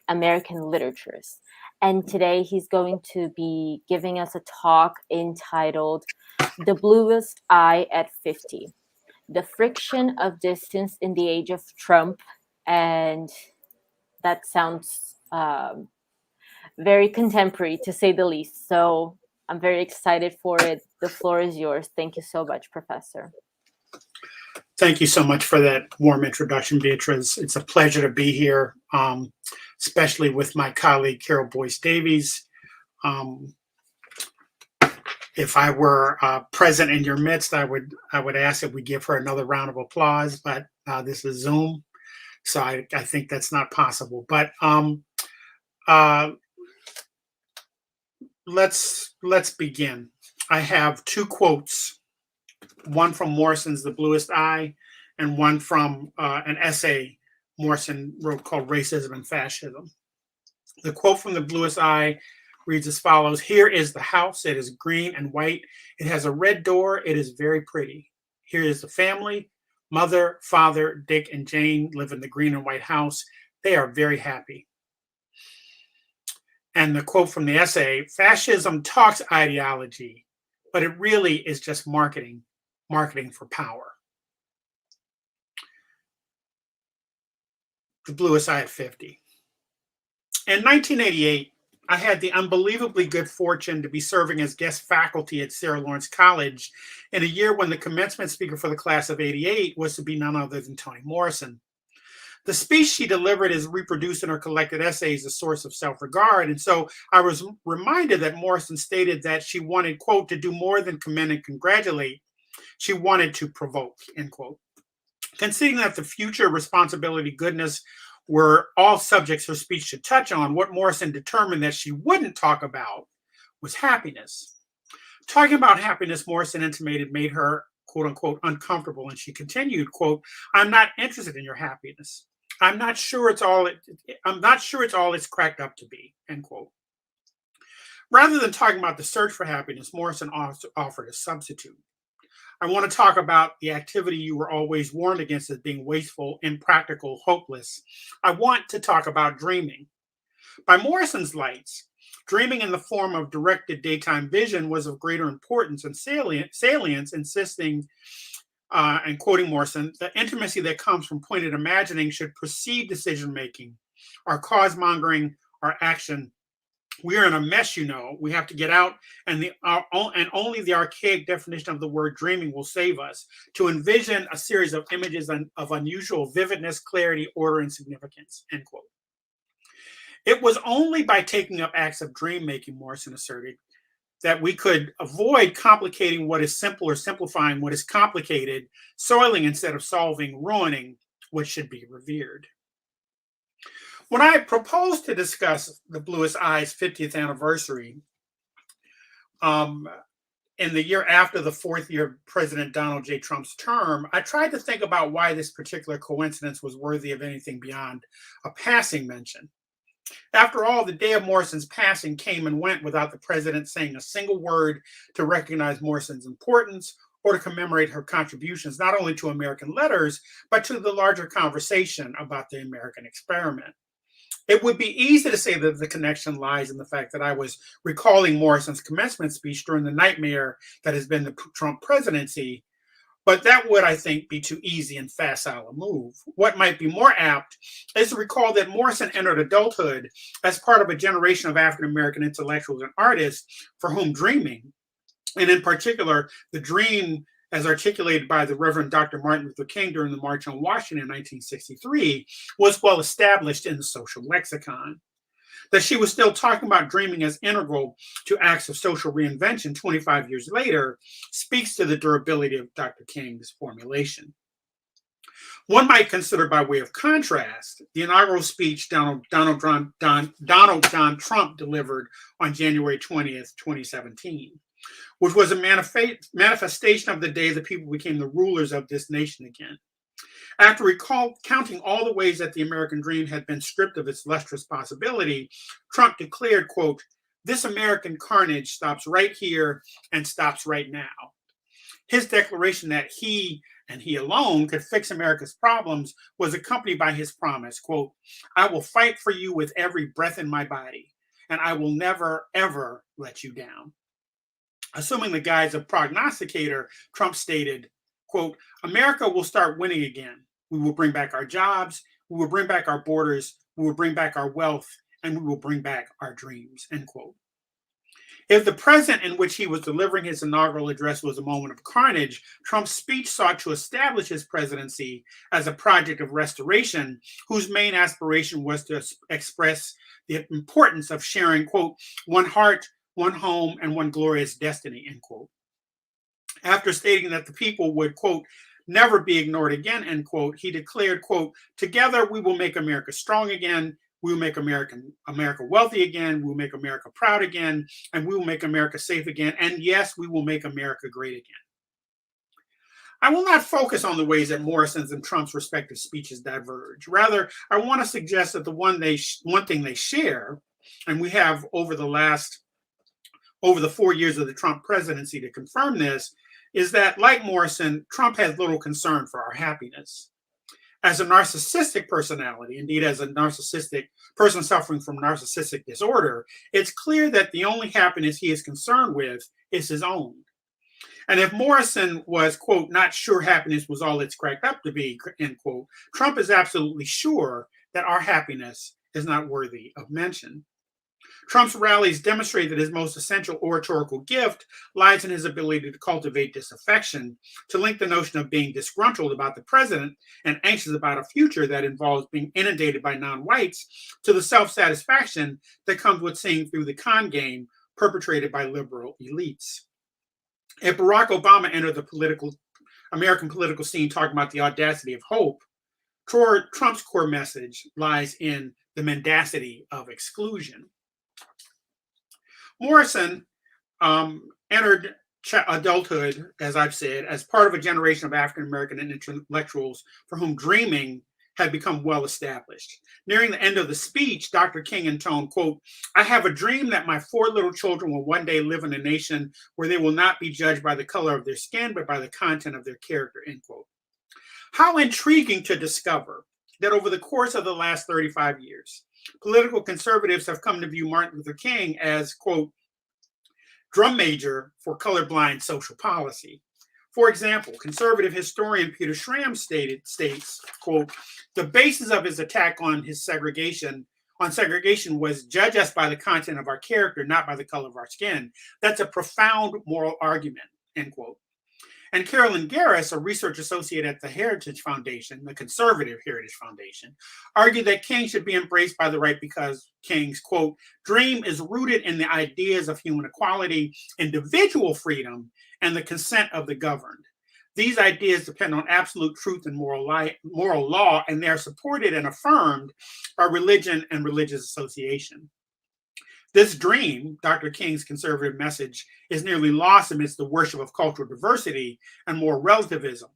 American literatures. And today he's going to be giving us a talk entitled The Bluest Eye at 50. The friction of distance in the age of Trump, and that sounds very contemporary to say the least. So I'm very excited for it. The floor is yours. Thank you so much, Professor. Thank you so much for that warm introduction, Beatrice. It's a pleasure to be here, especially with my colleague, Carole Boyce Davies. If I were present in your midst, I would ask that we give her another round of applause, but this is Zoom, so I think that's not possible. But let's begin. I have two quotes, one from Morrison's The Bluest Eye and one from an essay Morrison wrote called Racism and Fascism. The quote from The Bluest Eye reads as follows: "Here is the house. It is green and white. It has a red door. It is very pretty. Here is the family. Mother, father, Dick, and Jane live in the green and white house. They are very happy." And the quote from the essay: "Fascism talks ideology, but it really is just marketing for power." The Bluest Eye at 50. In 1988, I had the unbelievably good fortune to be serving as guest faculty at Sarah Lawrence College in a year when the commencement speaker for the class of '88 was to be none other than Toni Morrison. The speech she delivered is reproduced in her collected essays, A Source of Self-Regard, and so I was reminded that Morrison stated that she wanted, quote, to do more than commend and congratulate. She wanted to provoke, end quote. Considering that the future, responsibility, goodness were all subjects her speech should touch on, what Morrison determined that she wouldn't talk about was happiness. Talking about happiness, Morrison intimated, made her, quote unquote, uncomfortable, and she continued, quote, "I'm not interested in your happiness. I'm not sure it's all it's cracked up to be," end quote. Rather than talking about the search for happiness, Morrison offered a substitute. "I want to talk about the activity you were always warned against as being wasteful, impractical, hopeless. I want to talk about dreaming." By Morrison's lights, dreaming in the form of directed daytime vision was of greater importance and salience, insisting, and quoting Morrison, "the intimacy that comes from pointed imagining should precede decision making. Our cause mongering, our action We are in a mess, you know. We have to get out, and only the archaic definition of the word dreaming will save us. To envision a series of images of unusual vividness, clarity, order, and significance, end quote. It was only by taking up acts of dream making, Morrison asserted, that we could avoid complicating what is simple or simplifying what is complicated, soiling instead of solving, ruining what should be revered. When I proposed to discuss the Bluest Eye's 50th anniversary in the year after the fourth year of President Donald J. Trump's term, I tried to think about why this particular coincidence was worthy of anything beyond a passing mention. After all, the day of Morrison's passing came and went without the president saying a single word to recognize Morrison's importance or to commemorate her contributions, not only to American letters, but to the larger conversation about the American experiment. It would be easy to say that the connection lies in the fact that I was recalling Morrison's commencement speech during the nightmare that has been the Trump presidency, but that would, I think, be too easy and facile a move. What might be more apt is to recall that Morrison entered adulthood as part of a generation of African-American intellectuals and artists for whom dreaming, and in particular, the dream as articulated by the Reverend Dr. Martin Luther King during the March on Washington in 1963, was well established in the social lexicon. That she was still talking about dreaming as integral to acts of social reinvention 25 years later speaks to the durability of Dr. King's formulation. One might consider, by way of contrast, the inaugural speech Donald John Trump delivered on January 20th, 2017, which was a manifestation of the day the people became the rulers of this nation again. After recounting all the ways that the American dream had been stripped of its lustrous possibility, Trump declared, quote, "This American carnage stops right here and stops right now." His declaration that he and he alone could fix America's problems was accompanied by his promise, quote, "I will fight for you with every breath in my body, and I will never, ever let you down." Assuming the guise of prognosticator, Trump stated, quote, "America will start winning again. We will bring back our jobs. We will bring back our borders. We will bring back our wealth, and we will bring back our dreams," end quote. If the present in which he was delivering his inaugural address was a moment of carnage, Trump's speech sought to establish his presidency as a project of restoration, whose main aspiration was to express the importance of sharing, quote, "one heart, one home, and one glorious destiny," end quote. After stating that the people would, quote, "never be ignored again," end quote, he declared, quote, "Together we will make America strong again. We will make America wealthy again. We will make America proud again. And we will make America safe again. And yes, we will make America great again." I will not focus on the ways that Morrison's and Trump's respective speeches diverge. Rather, I want to suggest that the one thing they share, and we have over the 4 years of the Trump presidency to confirm this, is that, like Morrison, Trump has little concern for our happiness. As a narcissistic personality, indeed as a narcissistic person suffering from narcissistic disorder, it's clear that the only happiness he is concerned with is his own. And if Morrison was, quote, "not sure happiness was all it's cracked up to be," end quote, Trump is absolutely sure that our happiness is not worthy of mention. Trump's rallies demonstrate that his most essential oratorical gift lies in his ability to cultivate disaffection, to link the notion of being disgruntled about the president and anxious about a future that involves being inundated by non-whites to the self-satisfaction that comes with seeing through the con game perpetrated by liberal elites. If Barack Obama entered the American political scene talking about the audacity of hope, Trump's core message lies in the mendacity of exclusion. Morrison entered adulthood, as I've said, as part of a generation of African-American intellectuals for whom dreaming had become well established. Nearing the end of the speech, Dr. King intoned, quote, "I have a dream that my 4 little children will one day live in a nation where they will not be judged by the color of their skin, but by the content of their character," end quote. How intriguing to discover that over the course of the last 35 years, political conservatives have come to view Martin Luther King as, quote, drum major for colorblind social policy. For example, conservative historian Peter Schramm states, quote, "The basis of his attack on his segregation on segregation was judge us by the content of our character, not by the color of our skin. That's a profound moral argument, end quote. And Carolyn Garris, a research associate at the Heritage Foundation, the conservative Heritage Foundation, argued that King should be embraced by the right because King's, quote, dream is rooted in the ideas of human equality, individual freedom, and the consent of the governed. These ideas depend on absolute truth and moral law, and they are supported and affirmed by religion and religious association. This dream, Dr. King's conservative message, is nearly lost amidst the worship of cultural diversity and more relativism,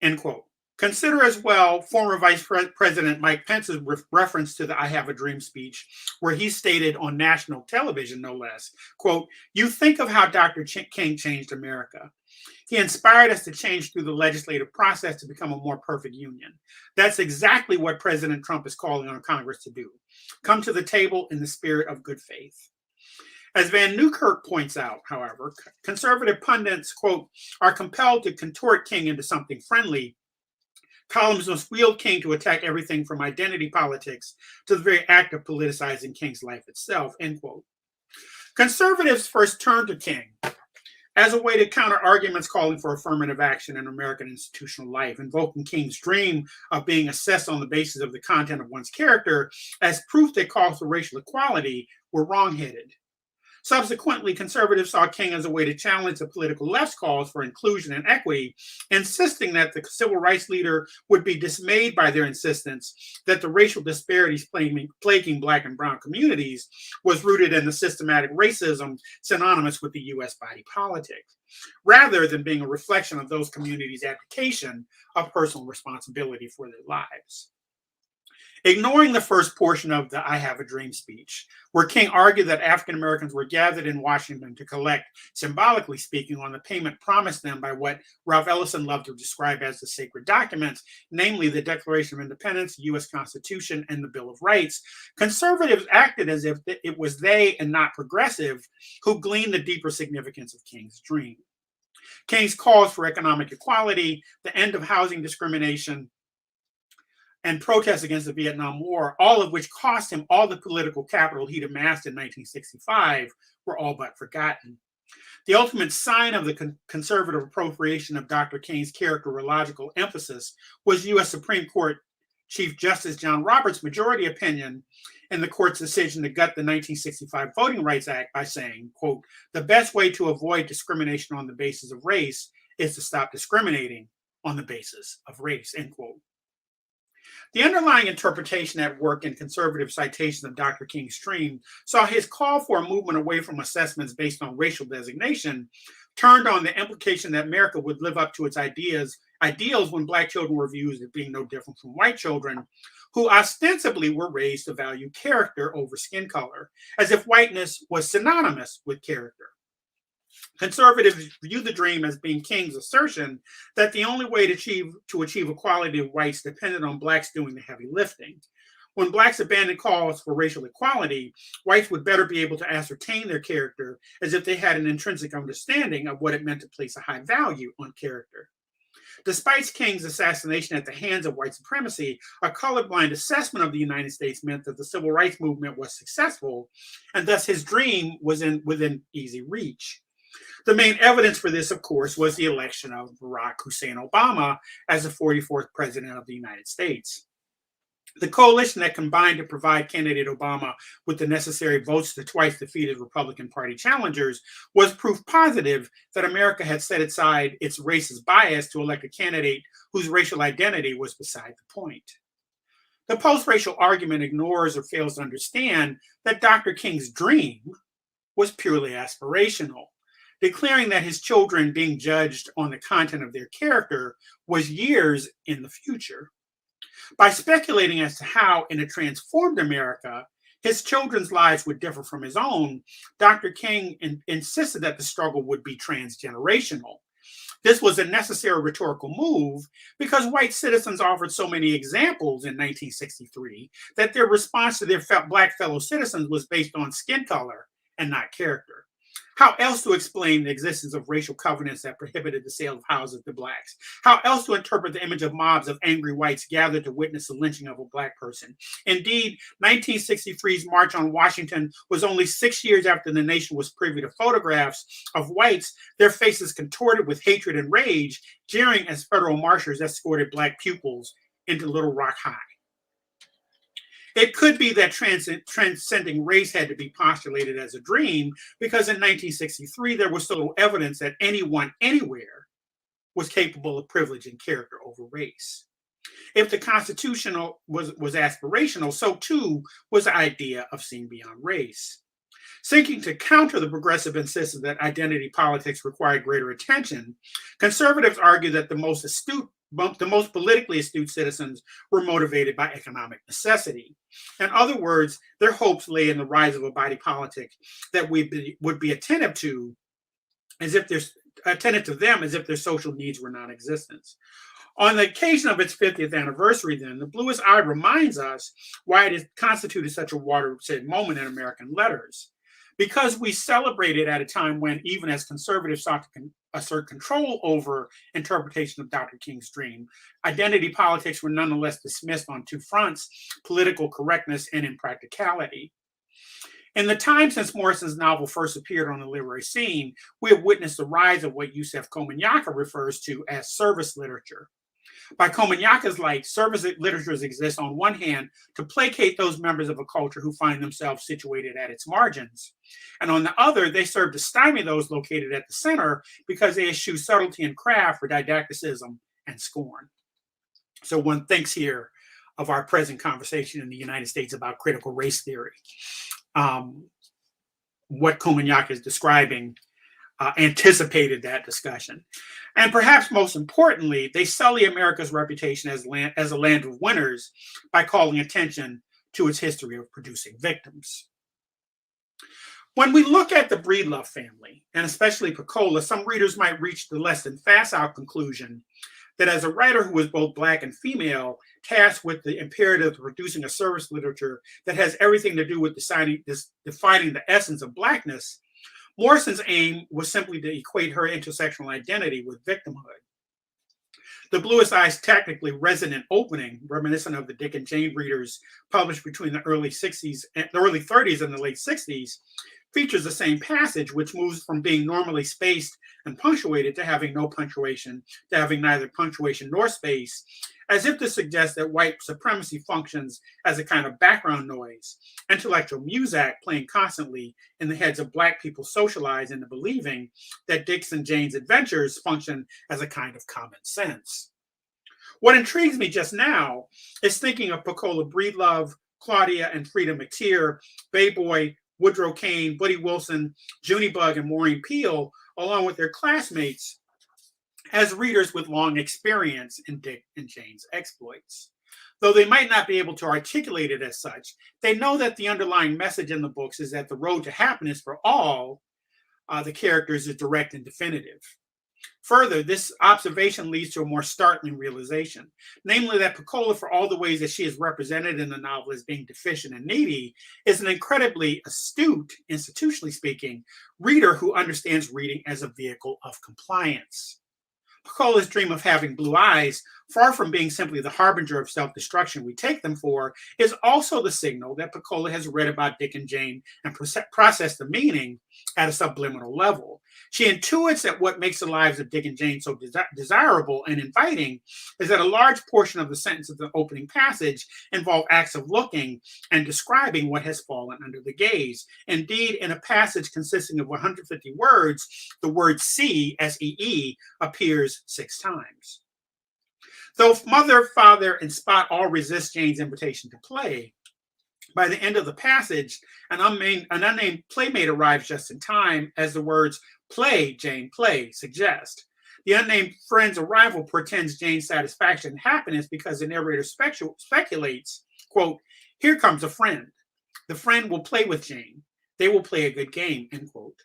end quote. Consider as well former Vice President Mike Pence's reference to the I Have a Dream speech, where he stated on national television, no less, quote, you think of how Dr. King changed America. He inspired us to change through the legislative process to become a more perfect union. That's exactly what President Trump is calling on Congress to do. Come to the table in the spirit of good faith. As Van Newkirk points out, however, conservative pundits, quote, are compelled to contort King into something friendly. Columns must wield King to attack everything from identity politics to the very act of politicizing King's life itself, end quote. Conservatives first turned to King as a way to counter arguments calling for affirmative action in American institutional life, invoking King's dream of being assessed on the basis of the content of one's character as proof that calls for racial equality were wrong-headed. Subsequently, conservatives saw King as a way to challenge the political left's calls for inclusion and equity, insisting that the civil rights leader would be dismayed by their insistence that the racial disparities plaguing Black and Brown communities was rooted in the systematic racism synonymous with the U.S. body politic, rather than being a reflection of those communities' abdication of personal responsibility for their lives. Ignoring the first portion of the I Have a Dream speech, where King argued that African Americans were gathered in Washington to collect, symbolically speaking, on the payment promised them by what Ralph Ellison loved to describe as the sacred documents, namely the Declaration of Independence, the U.S. Constitution, and the Bill of Rights, conservatives acted as if it was they and not progressive who gleaned the deeper significance of King's dream. King's calls for economic equality, the end of housing discrimination, and protests against the Vietnam War, all of which cost him all the political capital he'd amassed in 1965, were all but forgotten. The ultimate sign of the conservative appropriation of Dr. King's characterological emphasis was U.S. Supreme Court Chief Justice John Roberts' majority opinion in the court's decision to gut the 1965 Voting Rights Act by saying, quote, the best way to avoid discrimination on the basis of race is to stop discriminating on the basis of race, end quote. The underlying interpretation at work in conservative citations of Dr. King's dream saw his call for a movement away from assessments based on racial designation turned on the implication that America would live up to its ideals when Black children were viewed as being no different from white children, who ostensibly were raised to value character over skin color, as if whiteness was synonymous with character. Conservatives view the dream as being King's assertion that the only way to achieve equality of whites depended on Blacks doing the heavy lifting. When Blacks abandoned calls for racial equality, whites would better be able to ascertain their character as if they had an intrinsic understanding of what it meant to place a high value on character. Despite King's assassination at the hands of white supremacy, a colorblind assessment of the United States meant that the civil rights movement was successful, and thus his dream was within easy reach. The main evidence for this, of course, was the election of Barack Hussein Obama as the 44th president of the United States. The coalition that combined to provide candidate Obama with the necessary votes to twice defeat his Republican Party challengers was proof positive that America had set aside its racist bias to elect a candidate whose racial identity was beside the point. The post-racial argument ignores or fails to understand that Dr. King's dream was purely aspirational, declaring that his children being judged on the content of their character was years in the future. By speculating as to how, in a transformed America, his children's lives would differ from his own, Dr. King insisted that the struggle would be transgenerational. This was a necessary rhetorical move because white citizens offered so many examples in 1963 that their response to their Black fellow citizens was based on skin color and not character. How else to explain the existence of racial covenants that prohibited the sale of houses to blacks? How else to interpret the image of mobs of angry whites gathered to witness the lynching of a black person? Indeed, 1963's March on Washington was only 6 years after the nation was privy to photographs of whites, their faces contorted with hatred and rage, jeering as federal marshals escorted black pupils into Little Rock High. It could be that transcending race had to be postulated as a dream because in 1963, there was so little evidence that anyone anywhere was capable of privileging character over race. If the Constitution was aspirational, so too was the idea of seeing beyond race. Seeking to counter the progressive insistence that identity politics required greater attention, conservatives argue that the most politically astute citizens were motivated by economic necessity. In other words, their hopes lay in the rise of a body politic that would be attentive to them as if their social needs were non-existent. On the occasion of its 50th anniversary, then, the Bluest Eye reminds us why it has constituted such a watershed moment in American letters. Because we celebrate it at a time when, even as conservatives sought to assert control over interpretation of Dr. King's dream, identity politics were nonetheless dismissed on two fronts: political correctness and impracticality. In the time since Morrison's novel first appeared on the literary scene, we have witnessed the rise of what Yusef Komunyakaa refers to as service literature. By Komunyaka's light, service literatures exist on one hand to placate those members of a culture who find themselves situated at its margins. And on the other, they serve to stymie those located at the center because they eschew subtlety and craft for didacticism and scorn. So one thinks here of our present conversation in the United States about critical race theory. What Komunyakaa is describing anticipated that discussion. And perhaps most importantly, they sully America's reputation as a land of winners by calling attention to its history of producing victims. When we look at the Breedlove family, and especially Pecola, some readers might reach the less than facile conclusion that as a writer who was both Black and female, tasked with the imperative of producing a service literature that has everything to do with defining the essence of Blackness, Morrison's aim was simply to equate her intersectional identity with victimhood. The Bluest Eye's technically resonant opening, reminiscent of the Dick and Jane readers published between the early 30s and the late 60s, features the same passage, which moves from being normally spaced and punctuated to having no punctuation, to having neither punctuation nor space, as if to suggest that white supremacy functions as a kind of background noise, intellectual muzak playing constantly in the heads of Black people socialized into believing that Dick's and Jane's adventures function as a kind of common sense. What intrigues me just now is thinking of Pecola Breedlove, Claudia and Frida McTeer, Bayboy, Woodrow Kane, Buddy Wilson, Junebug, and Maureen Peale, along with their classmates, as readers with long experience in Dick and Jane's exploits. Though they might not be able to articulate it as such, they know that the underlying message in the books is that the road to happiness for all the characters is direct and definitive. Further, this observation leads to a more startling realization, namely that Pecola, for all the ways that she is represented in the novel as being deficient and needy, is an incredibly astute, institutionally speaking, reader who understands reading as a vehicle of compliance. Pecola's dream of having blue eyes, far from being simply the harbinger of self-destruction we take them for, is also the signal that Pecola has read about Dick and Jane and processed the meaning at a subliminal level. She intuits that what makes the lives of Dick and Jane so desirable and inviting is that a large portion of the sentence of the opening passage involve acts of looking and describing what has fallen under the gaze. Indeed, in a passage consisting of 150 words, the word see, S-E-E, appears 6 times. Though Mother, Father, and Spot all resist Jane's invitation to play, by the end of the passage, an unnamed playmate arrives just in time, as the words "play, Jane, play" suggest. The unnamed friend's arrival portends Jane's satisfaction and happiness because the narrator speculates, quote, "Here comes a friend. The friend will play with Jane. They will play a good game," end quote.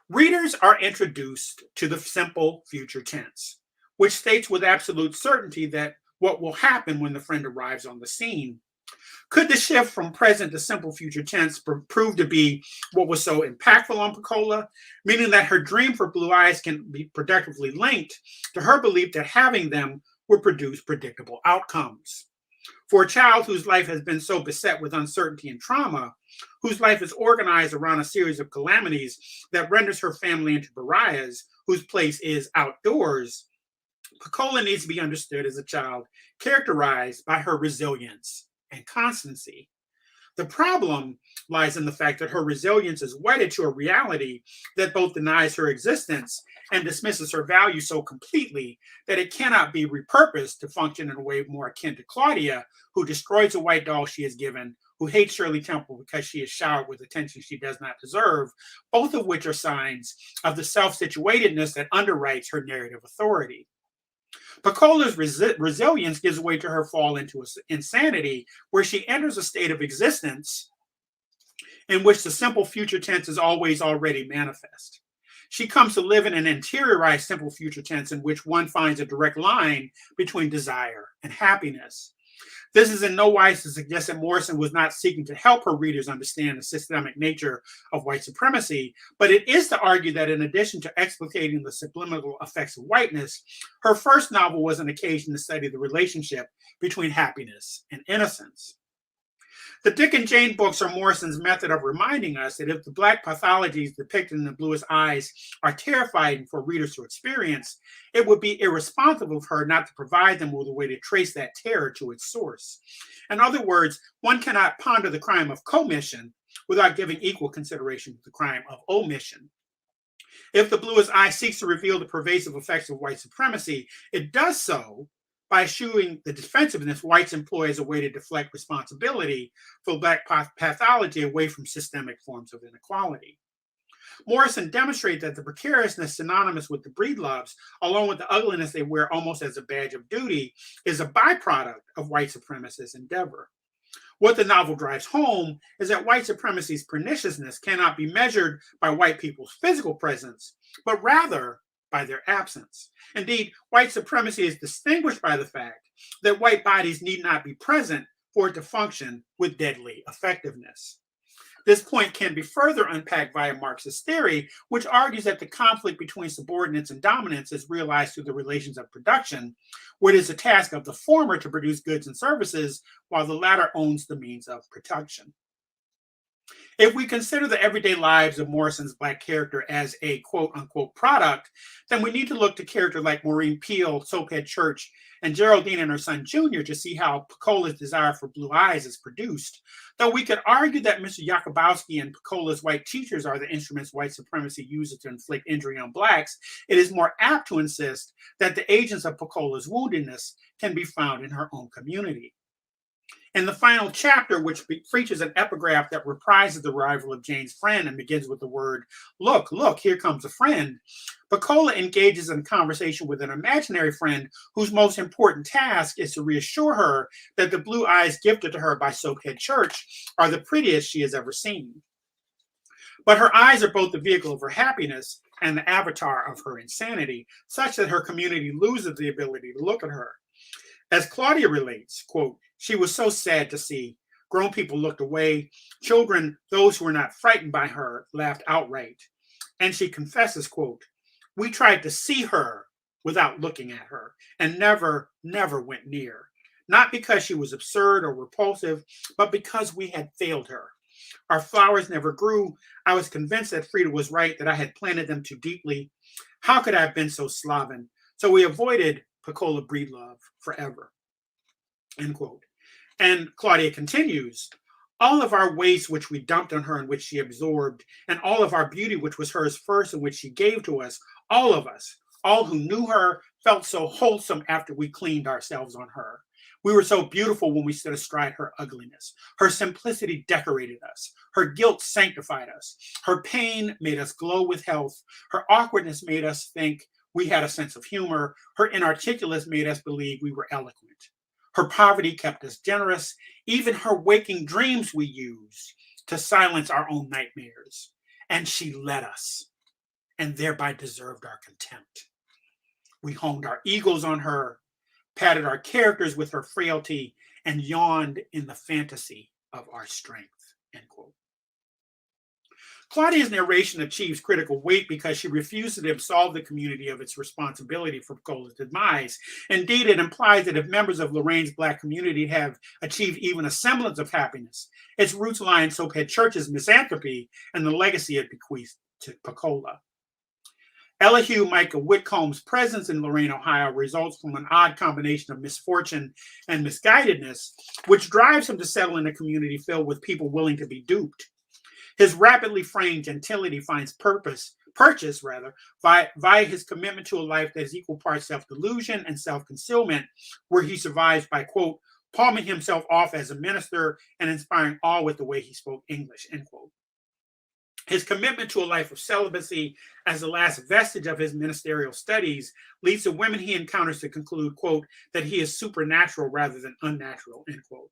Readers are introduced to the simple future tense, which states with absolute certainty that what will happen when the friend arrives on the scene. Could the shift from present to simple future tense prove to be what was so impactful on Pecola, meaning that her dream for blue eyes can be productively linked to her belief that having them would produce predictable outcomes? For a child whose life has been so beset with uncertainty and trauma, whose life is organized around a series of calamities that renders her family into pariahs, whose place is outdoors, Pecola needs to be understood as a child characterized by her resilience and constancy. The problem lies in the fact that her resilience is wedded to a reality that both denies her existence and dismisses her value so completely that it cannot be repurposed to function in a way more akin to Claudia, who destroys a white doll she is given, who hates Shirley Temple because she is showered with attention she does not deserve, both of which are signs of the self-situatedness that underwrites her narrative authority. Pecola's resilience gives way to her fall into insanity, where she enters a state of existence in which the simple future tense is always already manifest. She comes to live in an interiorized simple future tense in which one finds a direct line between desire and happiness. This is in no wise to suggest that Morrison was not seeking to help her readers understand the systemic nature of white supremacy, but it is to argue that in addition to exploiting the subliminal effects of whiteness, her first novel was an occasion to study the relationship between happiness and innocence. The Dick and Jane books are Morrison's method of reminding us that if the Black pathologies depicted in The Bluest Eyes are terrifying for readers to experience, it would be irresponsible of her not to provide them with a way to trace that terror to its source. In other words, one cannot ponder the crime of commission without giving equal consideration to the crime of omission. If The Bluest Eyes seeks to reveal the pervasive effects of white supremacy, it does so by eschewing the defensiveness whites employ as a way to deflect responsibility for Black pathology away from systemic forms of inequality. Morrison demonstrated that the precariousness synonymous with the breedloves, along with the ugliness they wear almost as a badge of duty, is a byproduct of white supremacist endeavor. What the novel drives home is that white supremacy's perniciousness cannot be measured by white people's physical presence, but rather by their absence. Indeed, white supremacy is distinguished by the fact that white bodies need not be present for it to function with deadly effectiveness. This point can be further unpacked via Marxist theory, which argues that the conflict between subordinates and dominants is realized through the relations of production, where it is the task of the former to produce goods and services, while the latter owns the means of production. If we consider the everyday lives of Morrison's Black character as a quote-unquote product, then we need to look to characters like Maureen Peel, Soaphead Church, and Geraldine and her son Junior to see how Pecola's desire for blue eyes is produced. Though we could argue that Mr. Jakubowski and Pecola's white teachers are the instruments white supremacy uses to inflict injury on Blacks, it is more apt to insist that the agents of Pecola's woundedness can be found in her own community. In the final chapter, which features an epigraph that reprises the arrival of Jane's friend and begins with the word, "Look, look, here comes a friend," Pecola engages in conversation with an imaginary friend whose most important task is to reassure her that the blue eyes gifted to her by Soaphead Church are the prettiest she has ever seen. But her eyes are both the vehicle of her happiness and the avatar of her insanity, such that her community loses the ability to look at her. As Claudia relates, quote, "She was so sad to see. Grown people looked away. Children, those who were not frightened by her, laughed outright." And she confesses, quote, "We tried to see her without looking at her and never went near. Not because she was absurd or repulsive, but because we had failed her. Our flowers never grew. I was convinced that Frida was right, that I had planted them too deeply. How could I have been so sloven? So we avoided Pecola Breedlove forever." End quote. And Claudia continues, "All of our waste which we dumped on her and which she absorbed, and all of our beauty which was hers first and which she gave to us, all of us, all who knew her, felt so wholesome after we cleaned ourselves on her. We were so beautiful when we stood astride her ugliness. Her simplicity decorated us. Her guilt sanctified us. Her pain made us glow with health. Her awkwardness made us think we had a sense of humor. Her inarticulateness made us believe we were eloquent. Her poverty kept us generous. Even her waking dreams we used to silence our own nightmares. And she led us and thereby deserved our contempt. We honed our egos on her, padded our characters with her frailty, and yawned in the fantasy of our strength, end quote. Claudia's narration achieves critical weight because she refuses to absolve the community of its responsibility for Pacola's demise. Indeed, it implies that if members of Lorraine's Black community have achieved even a semblance of happiness, its roots lie in Soaphead Church's misanthropy and the legacy it bequeathed to Pacola. Elihu Micah Whitcomb's presence in Lorain, Ohio results from an odd combination of misfortune and misguidedness, which drives him to settle in a community filled with people willing to be duped. His rapidly framed gentility finds purchase via his commitment to a life that is equal parts self-delusion and self-concealment, where he survives by, quote, palming himself off as a minister and inspiring awe with the way he spoke English, end quote. His commitment to a life of celibacy as the last vestige of his ministerial studies leads the women he encounters to conclude, quote, that he is supernatural rather than unnatural, end quote.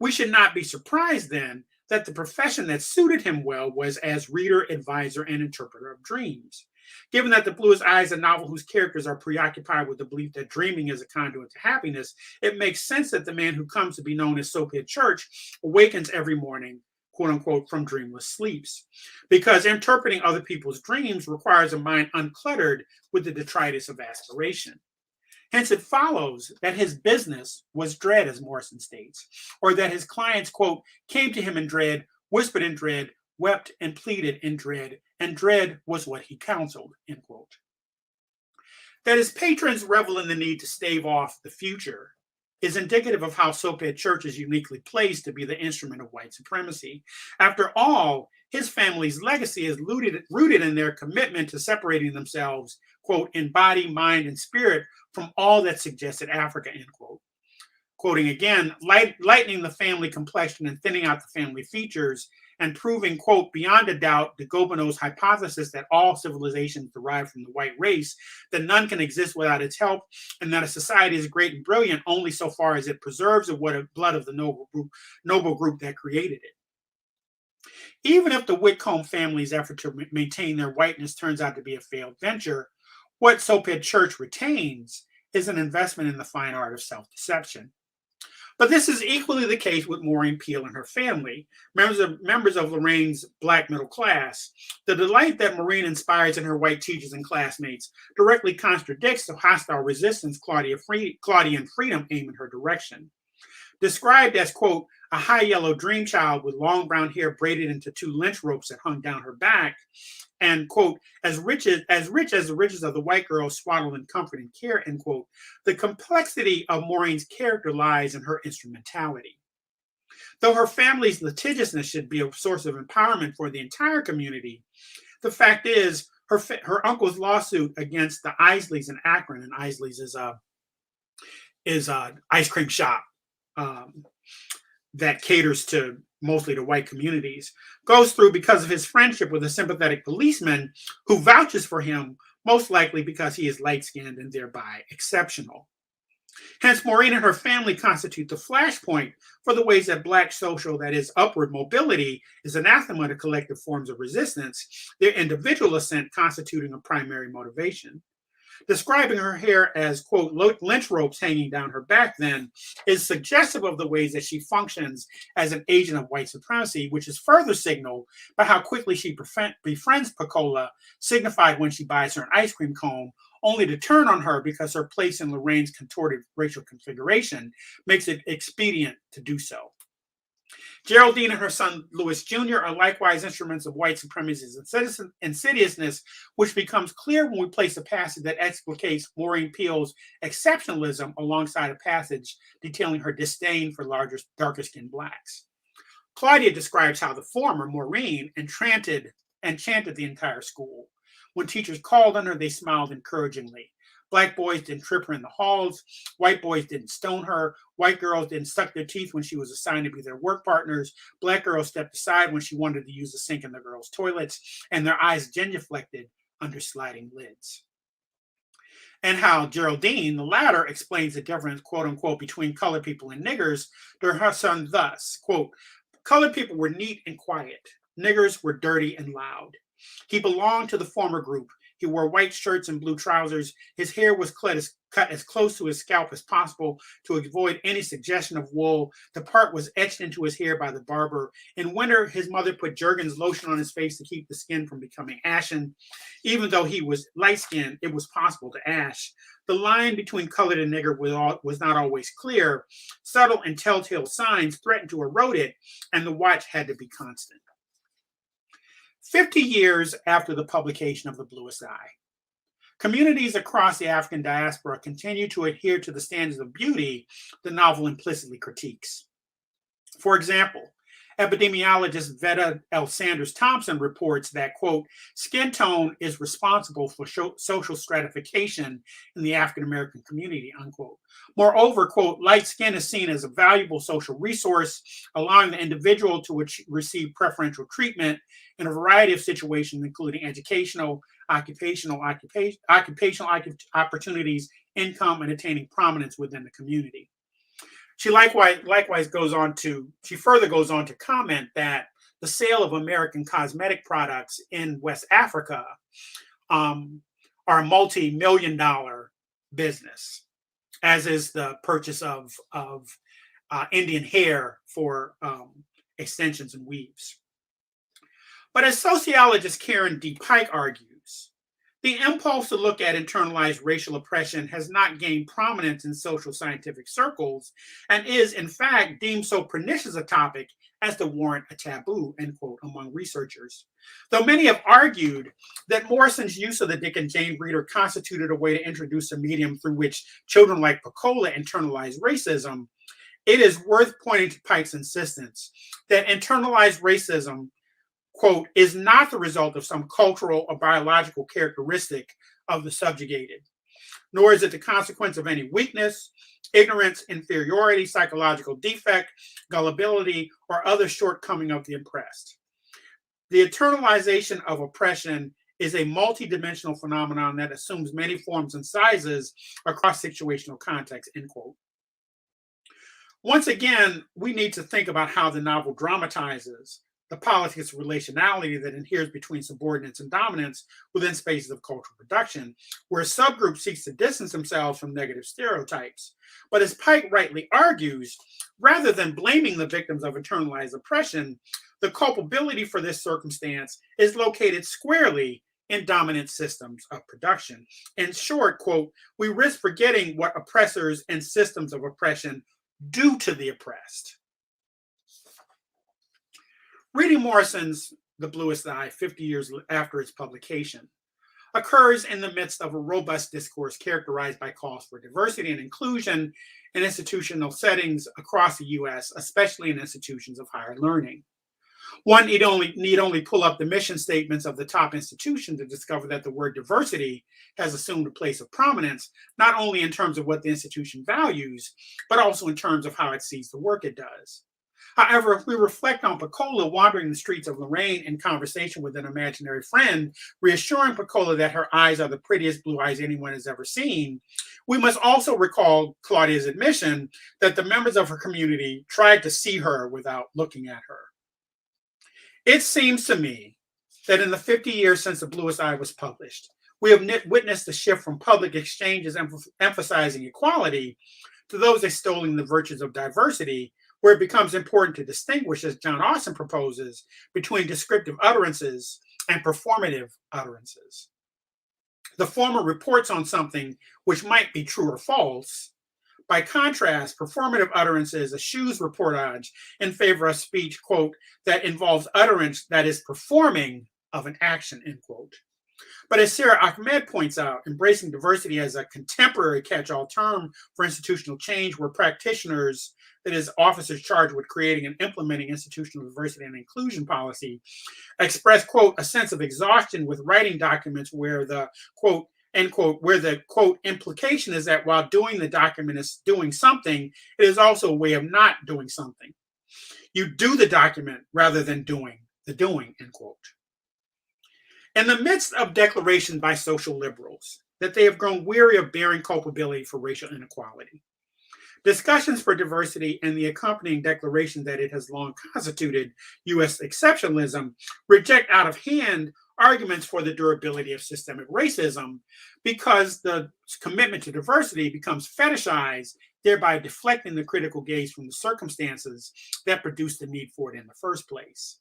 We should not be surprised then that the profession that suited him well was as reader, advisor, and interpreter of dreams. Given that The Bluest Eye is a novel whose characters are preoccupied with the belief that dreaming is a conduit to happiness, it makes sense that the man who comes to be known as Soaphead Church awakens every morning, quote unquote, from dreamless sleeps. Because interpreting other people's dreams requires a mind uncluttered with the detritus of aspiration. Hence, it follows that his business was dread, as Morrison states, or that his clients, quote, came to him in dread, whispered in dread, wept and pleaded in dread, and dread was what he counseled, end quote. That his patrons revel in the need to stave off the future is indicative of how Soaphead Church is uniquely placed to be the instrument of white supremacy. After all, his family's legacy is rooted in their commitment to separating themselves, quote, in body, mind, and spirit from all that suggested Africa, end quote. Quoting again, lightening the family complexion and thinning out the family features and proving, quote, beyond a doubt, de Gobineau's hypothesis that all civilizations derive from the white race, that none can exist without its help, and that a society is great and brilliant only so far as it preserves the blood of the noble group that created it. Even if the Whitcomb family's effort to maintain their whiteness turns out to be a failed venture, what Soaphead Church retains is an investment in the fine art of self-deception. But this is equally the case with Maureen Peale and her family, members of Lorraine's Black middle class. The delight that Maureen inspires in her white teachers and classmates directly contradicts the hostile resistance Claudia and Freedom aim in her direction. Described as, quote, a high yellow dream child with long brown hair braided into 2 lynch ropes that hung down her back, and, quote, as rich as the riches of the white girl swaddled in comfort and care, end quote, the complexity of Maureen's character lies in her instrumentality. Though her family's litigiousness should be a source of empowerment for the entire community, the fact is her uncle's lawsuit against the Isleys in Akron, and Isleys is a ice cream shop that caters to mostly to white communities, goes through because of his friendship with a sympathetic policeman who vouches for him, most likely because he is light-skinned and thereby exceptional. Hence, Maureen and her family constitute the flashpoint for the ways that Black social, that is, upward mobility, is anathema to collective forms of resistance, their individual ascent constituting a primary motivation. Describing her hair as, quote, lynch ropes hanging down her back, then, is suggestive of the ways that she functions as an agent of white supremacy, which is further signaled by how quickly she befriends Pacola, signified when she buys her an ice cream cone, only to turn on her because her place in Lorraine's contorted racial configuration makes it expedient to do so. Geraldine and her son Louis Jr. are likewise instruments of white supremacy's insidiousness, which becomes clear when we place a passage that explicates Maureen Peale's exceptionalism alongside a passage detailing her disdain for larger, darker-skinned Blacks. Claudia describes how the former, Maureen, enchanted the entire school. When teachers called on her, they smiled encouragingly. Black boys didn't trip her in the halls. White boys didn't stone her. White girls didn't suck their teeth when she was assigned to be their work partners. Black girls stepped aside when she wanted to use the sink in the girls' toilets, and their eyes genuflected under sliding lids. And how Geraldine, the latter, explains the difference, quote unquote, between colored people and niggers to her son thus, quote, colored people were neat and quiet. Niggers were dirty and loud. He belonged to the former group. He wore white shirts and blue trousers. His hair was cut as close to his scalp as possible to avoid any suggestion of wool. The part was etched into his hair by the barber. In winter, his mother put Jergens lotion on his face to keep the skin from becoming ashen. Even though he was light-skinned, it was possible to ash. The line between colored and nigger was not always clear. Subtle and telltale signs threatened to erode it, and the watch had to be constant. 50 years after the publication of The Bluest Eye, communities across the African diaspora continue to adhere to the standards of beauty the novel implicitly critiques. For example, epidemiologist Veta L. Sanders Thompson reports that, quote, skin tone is responsible for social stratification in the African American community, unquote. Moreover, quote, light skin is seen as a valuable social resource, allowing the individual to receive preferential treatment in a variety of situations, including educational, occupational opportunities, income, and attaining prominence within the community. She likewise goes on to comment that the sale of American cosmetic products in West Africa are a multi-million-dollar business, as is the purchase of Indian hair for extensions and weaves. But as sociologist Karen D. Pike argues, the impulse to look at internalized racial oppression has not gained prominence in social scientific circles and is, in fact, deemed so pernicious a topic as to warrant a taboo, end quote, among researchers. Though many have argued that Morrison's use of the Dick and Jane reader constituted a way to introduce a medium through which children like Pecola internalized racism, it is worth pointing to Pike's insistence that internalized racism, quote, is not the result of some cultural or biological characteristic of the subjugated, nor is it the consequence of any weakness, ignorance, inferiority, psychological defect, gullibility, or other shortcoming of the oppressed. The internalization of oppression is a multidimensional phenomenon that assumes many forms and sizes across situational contexts, end quote. Once again, we need to think about how the novel dramatizes the politics of relationality that adheres between subordinates and dominants within spaces of cultural production, where a subgroup seeks to distance themselves from negative stereotypes. But as Pike rightly argues, rather than blaming the victims of internalized oppression, the culpability for this circumstance is located squarely in dominant systems of production. In short, quote, we risk forgetting what oppressors and systems of oppression do to the oppressed. Reading Morrison's The Bluest Eye 50 years after its publication occurs in the midst of a robust discourse characterized by calls for diversity and inclusion in institutional settings across the U.S., especially in institutions of higher learning. One need only pull up the mission statements of the top institution to discover that the word diversity has assumed a place of prominence, not only in terms of what the institution values, but also in terms of how it sees the work it does. However, if we reflect on Pecola wandering the streets of Lorraine in conversation with an imaginary friend, reassuring Pecola that her eyes are the prettiest blue eyes anyone has ever seen, we must also recall Claudia's admission that the members of her community tried to see her without looking at her. It seems to me that in the 50 years since The Bluest Eye was published, we have witnessed a shift from public exchanges emphasizing equality to those extolling the virtues of diversity, where it becomes important to distinguish, as John Austin proposes, between descriptive utterances and performative utterances. The former reports on something which might be true or false. By contrast, performative utterances eschews reportage in favor of speech, quote, that involves utterance that is performing of an action, end quote. But as Sarah Ahmed points out, embracing diversity as a contemporary catch-all term for institutional change, where practitioners, that is, officers charged with creating and implementing institutional diversity and inclusion policy, express, quote, a sense of exhaustion with writing documents where the, quote, end quote, where the, quote, implication is that while doing the document is doing something, it is also a way of not doing something. You do the document rather than doing the doing, end quote. In the midst of declarations by social liberals that they have grown weary of bearing culpability for racial inequality, discussions for diversity and the accompanying declaration that it has long constituted U.S. exceptionalism reject out of hand arguments for the durability of systemic racism, because the commitment to diversity becomes fetishized, thereby deflecting the critical gaze from the circumstances that produced the need for it in the first place.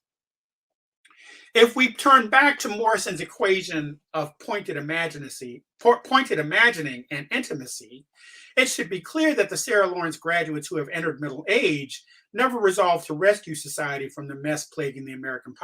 If we turn back to Morrison's equation of pointed imagining and intimacy, it should be clear that the Sarah Lawrence graduates who have entered middle age never resolved to rescue society from the mess plaguing the American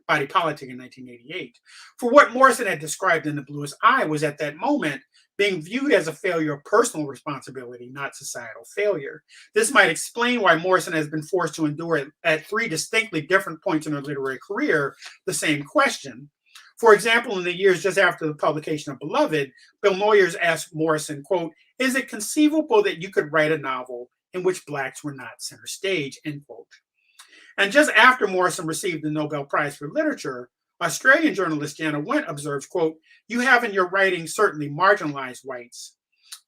body politic in 1988. For what Morrison had described in The Bluest Eye was at that moment being viewed as a failure of personal responsibility, not societal failure. This might explain why Morrison has been forced to endure at three distinctly different points in her literary career the same question. For example, in the years just after the publication of Beloved, Bill Moyers asked Morrison, quote, "Is it conceivable that you could write a novel in which Blacks were not center stage," end quote. And just after Morrison received the Nobel Prize for Literature, Australian journalist Jana Went observes, quote, "You have in your writing certainly marginalized whites,"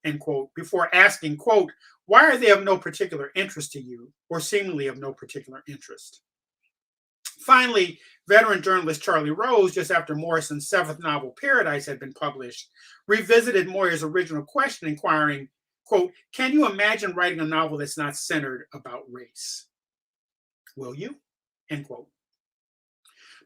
end quote, before asking, quote, "Why are they of no particular interest to you, or seemingly of no particular interest?" Finally, veteran journalist Charlie Rose, just after Morrison's seventh novel, Paradise, had been published, revisited Moyers' original question, inquiring, quote, "Can you imagine writing a novel that's not centered about race? Will you?" End quote.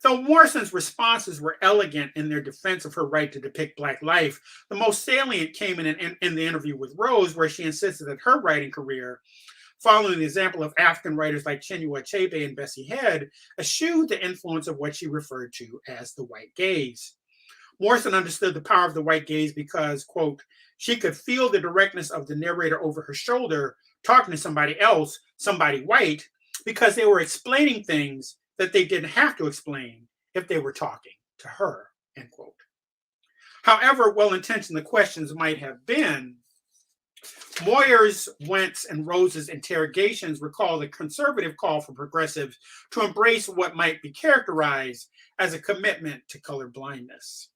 Though Morrison's responses were elegant in their defense of her right to depict Black life, the most salient came in the interview with Rose, where she insisted that her writing career, following the example of African writers like Chinua Achebe and Bessie Head, eschewed the influence of what she referred to as the white gaze. Morrison understood the power of the white gaze because, quote, "She could feel the directness of the narrator over her shoulder talking to somebody else, somebody white, because they were explaining things that they didn't have to explain if they were talking to her," end quote. However well-intentioned the questions might have been, Moyers, Wentz, and Rose's interrogations recall the conservative call for progressives to embrace what might be characterized as a commitment to color blindness.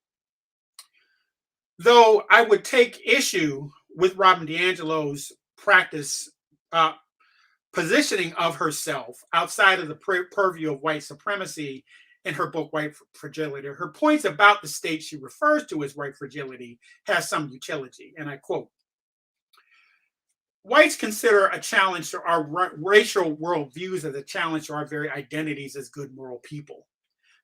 Though I would take issue with Robin DiAngelo's positioning of herself outside of the purview of white supremacy in her book, White Fragility, her points about the state she refers to as white fragility has some utility, and I quote, "Whites consider a challenge to our racial worldviews as a challenge to our very identities as good moral people.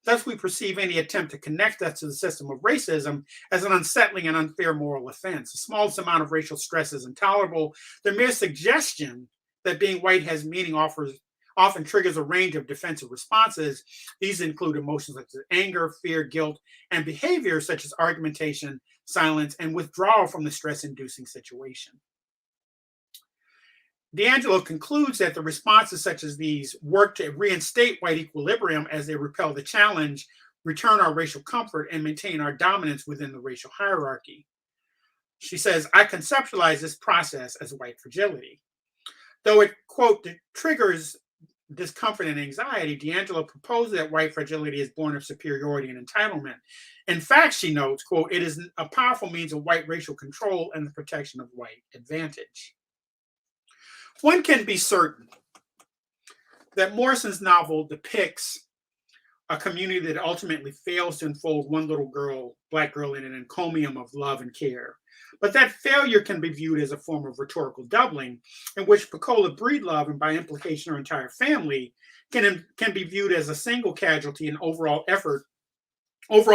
Thus, we perceive any attempt to connect us to the system of racism as an unsettling and unfair moral offense. The smallest amount of racial stress is intolerable. The mere suggestion that being white has meaning often triggers a range of defensive responses. These include emotions such as anger, fear, guilt, and behaviors such as argumentation, silence, and withdrawal from the stress-inducing situation." DiAngelo concludes that the responses such as these work to reinstate white equilibrium as they repel the challenge, return our racial comfort, and maintain our dominance within the racial hierarchy. She says, "I conceptualize this process as white fragility." Though it, quote, triggers discomfort and anxiety, DiAngelo proposes that white fragility is born of superiority and entitlement. In fact, she notes, quote, "It is a powerful means of white racial control and the protection of white advantage." One can be certain that Morrison's novel depicts a community that ultimately fails to enfold one little girl, Black girl, in an encomium of love and care. But that failure can be viewed as a form of rhetorical doubling, in which Pecola Breedlove, and by implication her entire family, can be viewed as a single casualty in overall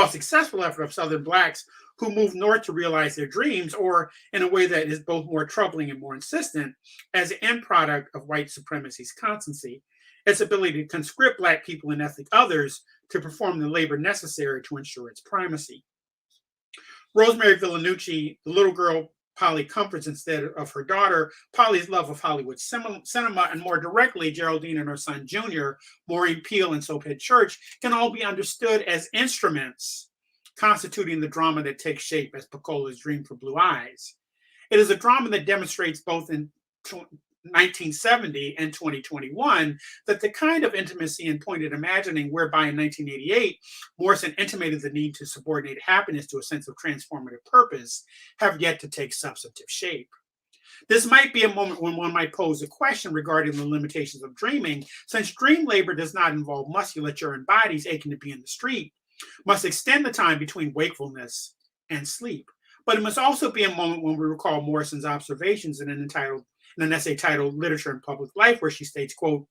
successful effort of Southern Blacks who move north to realize their dreams, or in a way that is both more troubling and more insistent, as an end product of white supremacy's constancy, its ability to conscript Black people and ethnic others to perform the labor necessary to ensure its primacy. Rosemary Villanucci, the little girl Polly comforts instead of her daughter, Polly's love of Hollywood cinema, and more directly, Geraldine and her son Junior, Maureen Peale and Soaphead Church, can all be understood as instruments constituting the drama that takes shape as Pecola's Dream for Blue Eyes. It is a drama that demonstrates both in 1970 and 2021 that the kind of intimacy and pointed imagining whereby in 1988 Morrison intimated the need to subordinate happiness to a sense of transformative purpose have yet to take substantive shape. This might be a moment when one might pose a question regarding the limitations of dreaming, since dream labor does not involve musculature and bodies aching to be in the street. must extend the time between wakefulness and sleep. But it must also be a moment when we recall Morrison's observations in an essay titled Literature and Public Life, where she states, quote,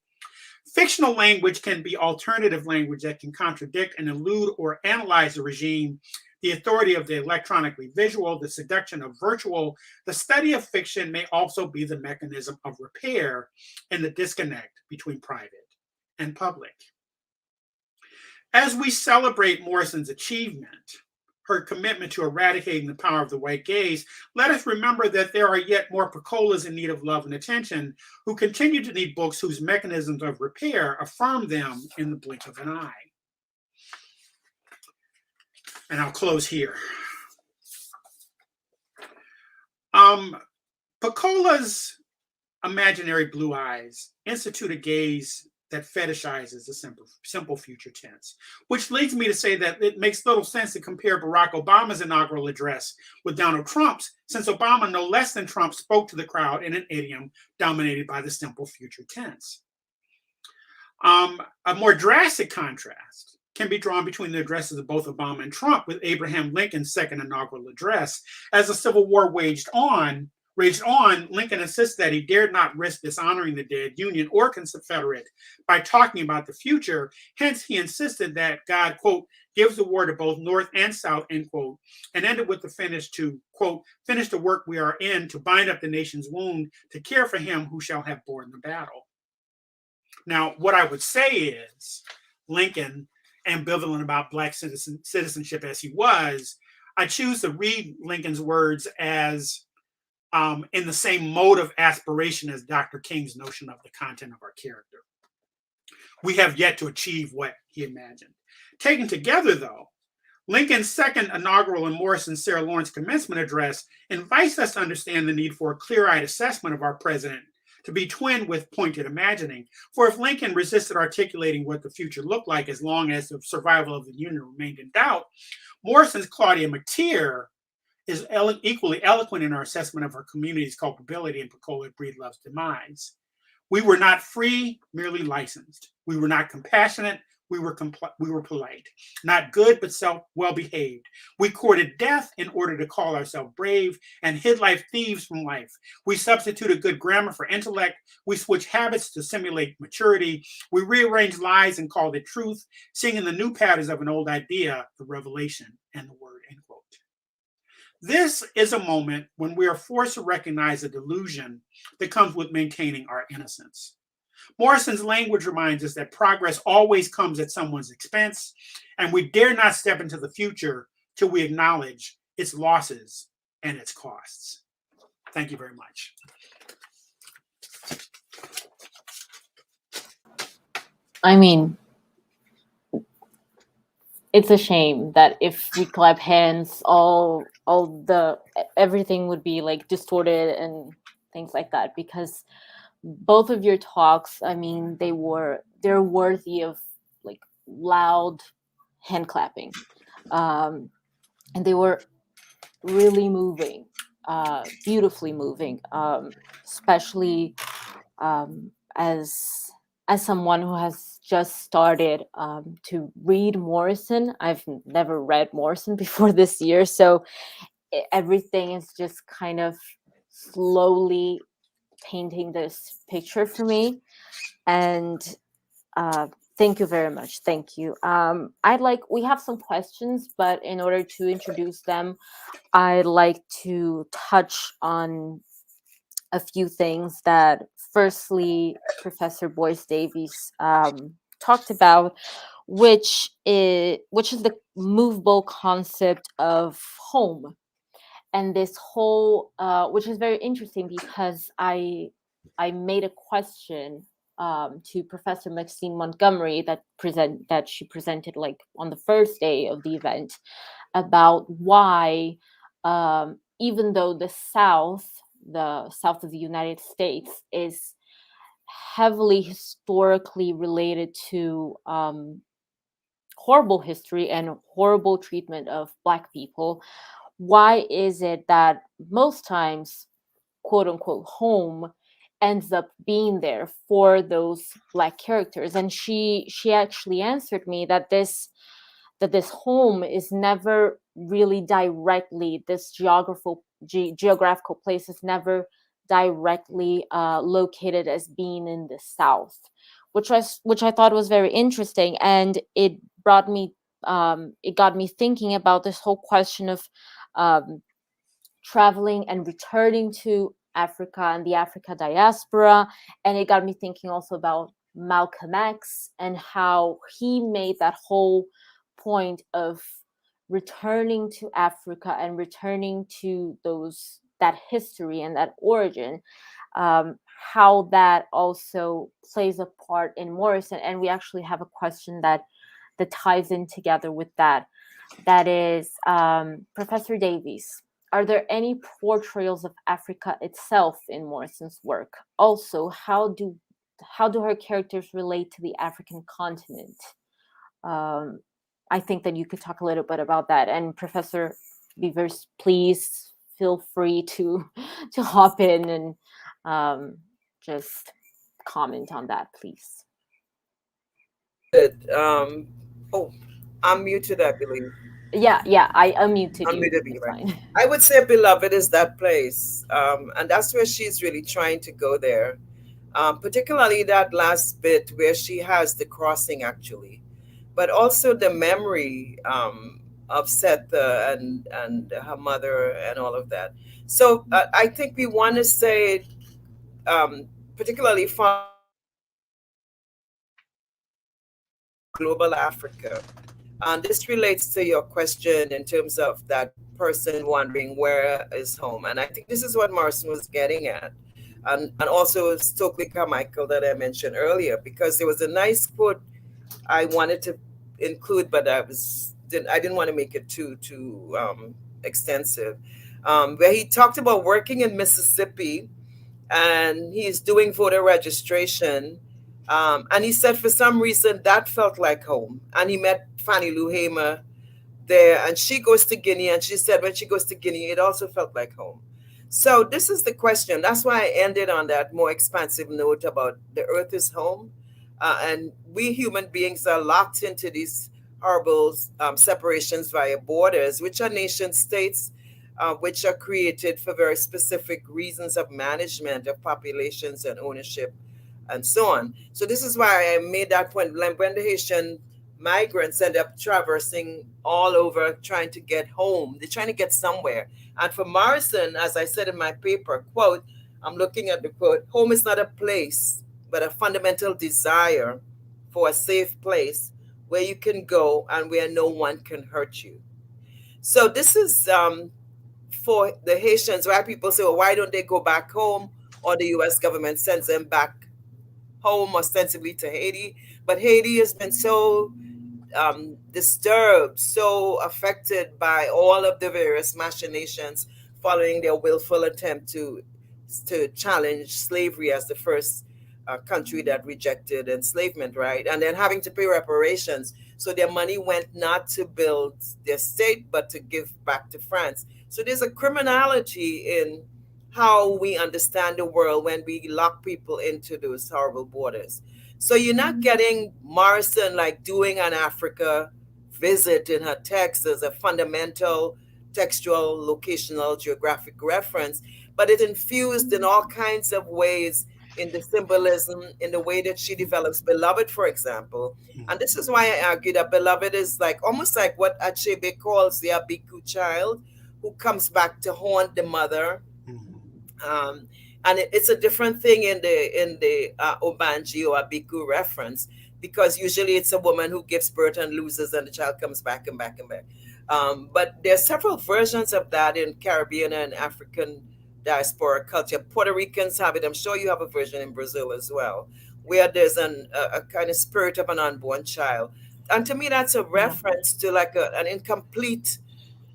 fictional language can be alternative language that can contradict and elude or analyze the regime, the authority of the electronically visual, the seduction of virtual. The study of fiction may also be the mechanism of repair and the disconnect between private and public. As we celebrate Morrison's achievement, her commitment to eradicating the power of the white gaze, let us remember that there are yet more Pecolas in need of love and attention who continue to need books whose mechanisms of repair affirm them in the blink of an eye. And I'll close here. Pecola's imaginary blue eyes institute a gaze that fetishizes the simple future tense, which leads me to say that it makes little sense to compare Barack Obama's inaugural address with Donald Trump's, since Obama, no less than Trump, spoke to the crowd in an idiom dominated by the simple future tense. A more drastic contrast can be drawn between the addresses of both Obama and Trump with Abraham Lincoln's second inaugural address. As the Civil War raged on, Lincoln insists that he dared not risk dishonoring the dead Union or Confederate by talking about the future. Hence, he insisted that God, quote, gives the war to both North and South, end quote, and ended with the finish to, quote, finish the work we are in, to bind up the nation's wound, to care for him who shall have borne the battle. Now, what I would say is, Lincoln, ambivalent about Black citizenship as he was, I choose to read Lincoln's words as in the same mode of aspiration as Dr. King's notion of the content of our character. We have yet to achieve what he imagined. Taken together, though, Lincoln's second inaugural and Morrison's Sarah Lawrence commencement address invites us to understand the need for a clear-eyed assessment of our president, to be twinned with pointed imagining. For if Lincoln resisted articulating what the future looked like as long as the survival of the Union remained in doubt, Morrison's Claudia McTeer is equally eloquent in our assessment of our community's culpability in Pecola Breed Love's demise. We were not free, merely licensed. We were not compassionate, we were polite. Not good, but well-behaved. We courted death in order to call ourselves brave and hid life thieves from life. We substituted good grammar for intellect. We switched habits to simulate maturity. We rearranged lies and called it truth, seeing in the new patterns of an old idea, the revelation and the word, end quote. This is a moment when we are forced to recognize the delusion that comes with maintaining our innocence. Morrison's language reminds us that progress always comes at someone's expense, and we dare not step into the future till we acknowledge its losses and its costs. Thank you very much. I mean, it's a shame that if we clap hands, everything would be like distorted and things like that, because both of your talks, I mean, they're worthy of like loud hand clapping, and they were really moving, beautifully moving, especially as someone who has just started to read Morrison. I've never read Morrison before this year, so everything is just kind of slowly painting this picture for me. And thank you very much. Thank you. We have some questions, but in order to introduce them, I'd like to touch on a few things that firstly Professor Boyce Davies talked about, which is the movable concept of home. And this whole, which is very interesting because I made a question to Professor Maxine Montgomery that she presented like on the first day of the event, about why, even though the South of the United States is heavily historically related to horrible history and horrible treatment of Black people, why is it that most times, quote unquote, home ends up being there for those Black characters? And she actually answered me that this that this home is never really directly, this geographical place is never directly located as being in the South, which I thought was very interesting, and it got me thinking about this whole question of um, traveling and returning to Africa and the Africa diaspora. And it got me thinking also about Malcolm X and how he made that whole point of returning to Africa and returning to that history and that origin, how that also plays a part in Morrison. And we actually have a question that ties in together with that. That is, Professor Davies, are there any portrayals of Africa itself in Morrison's work? Also, how do her characters relate to the African continent? I think that you could talk a little bit about that. And Professor Beavers, please feel free to hop in and just comment on that, please. Good. Oh, I'm muted, I believe. Yeah, I unmuted you. Unmuted me, right? I would say Beloved is that place. And that's where she's really trying to go there. Particularly that last bit where she has the crossing, actually. But also the memory of Setha and her mother and all of that. So I think we want to say, particularly from global Africa. And this relates to your question in terms of that person wondering where is home. And I think this is what Morrison was getting at. And also Stokely Carmichael that I mentioned earlier, because there was a nice quote I wanted to include, but I didn't want to make it too extensive, where he talked about working in Mississippi, and he's doing voter registration, and he said for some reason that felt like home, and he met Fannie Lou Hamer there, and she goes to Guinea, and she said when she goes to Guinea it also felt like home. So this is the question. That's why I ended on that more expansive note about the earth is home. And we human beings are locked into these horrible separations via borders, which are nation states, which are created for very specific reasons of management of populations and ownership and so on. So this is why I made that point. When the Haitian migrants end up traversing all over trying to get home, they're trying to get somewhere. And for Morrison, as I said in my paper, quote, I'm looking at the quote, home is not a place, but a fundamental desire for a safe place where you can go and where no one can hurt you. So this is for the Haitians, why people say, well, why don't they go back home? Or the US government sends them back home ostensibly to Haiti. But Haiti has been so disturbed, so affected by all of the various machinations following their willful attempt to challenge slavery as the first country that rejected enslavement, right? And then having to pay reparations. So their money went not to build their state, but to give back to France. So there's a criminality in how we understand the world when we lock people into those horrible borders. So you're not getting Morrison like doing an Africa visit in her text as a fundamental textual, locational, geographic reference, but it infused in all kinds of ways in the symbolism, in the way that she develops Beloved, for example. And this is why I argue that Beloved is like almost like what Achebe calls the Abiku child who comes back to haunt the mother. And it's a different thing in the Obanji or Abiku reference, because usually it's a woman who gives birth and loses, and the child comes back and back and back. But there are several versions of that in Caribbean and African diaspora culture. Puerto Ricans have it. I'm sure you have a version in Brazil as well, where there's a kind of spirit of an unborn child. And to me, that's a reference to like an incomplete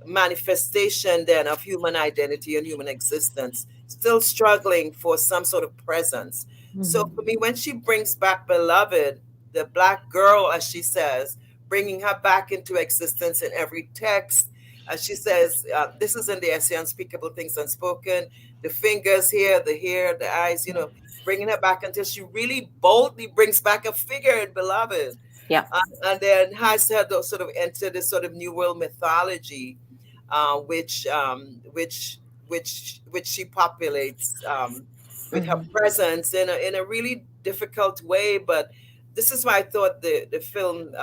manifestation then of human identity and human existence, still struggling for some sort of presence. So for me, when she brings back Beloved, the Black girl, as she says, bringing her back into existence in every text, as she says, this is in the essay Unspeakable Things Unspoken, the fingers here, the hair, the eyes, bringing her back until she really boldly brings back a figure in Beloved. Yeah. And then has had to sort of enter this sort of New World mythology, which she populates with her presence in a really difficult way. But this is why I thought the film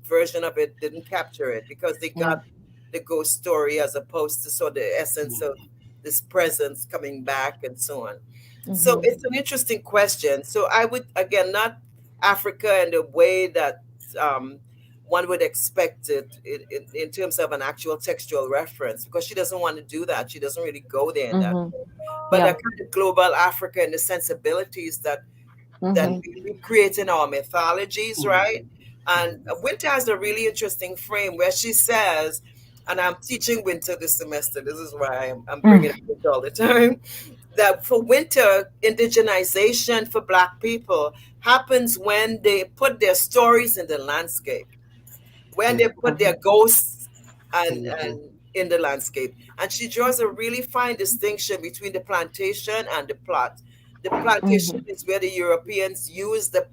version of it didn't capture it, because they got the ghost story as opposed to sort of the essence of this presence coming back and so on. So it's an interesting question. So I would, again, not Africa in the way that one would expect it in terms of an actual textual reference, because she doesn't want to do that. She doesn't really go there in that way. But a kind of global Africa and the sensibilities that we create in our mythologies, right? And Winter has a really interesting frame where she says, and I'm teaching Winter this semester, this is why I'm bringing it all the time, that for Winter, indigenization for Black people happens when they put their stories in the landscape, when they put their ghosts and in the landscape. And she draws a really fine distinction between the plantation and the plot. The plantation is where the Europeans use the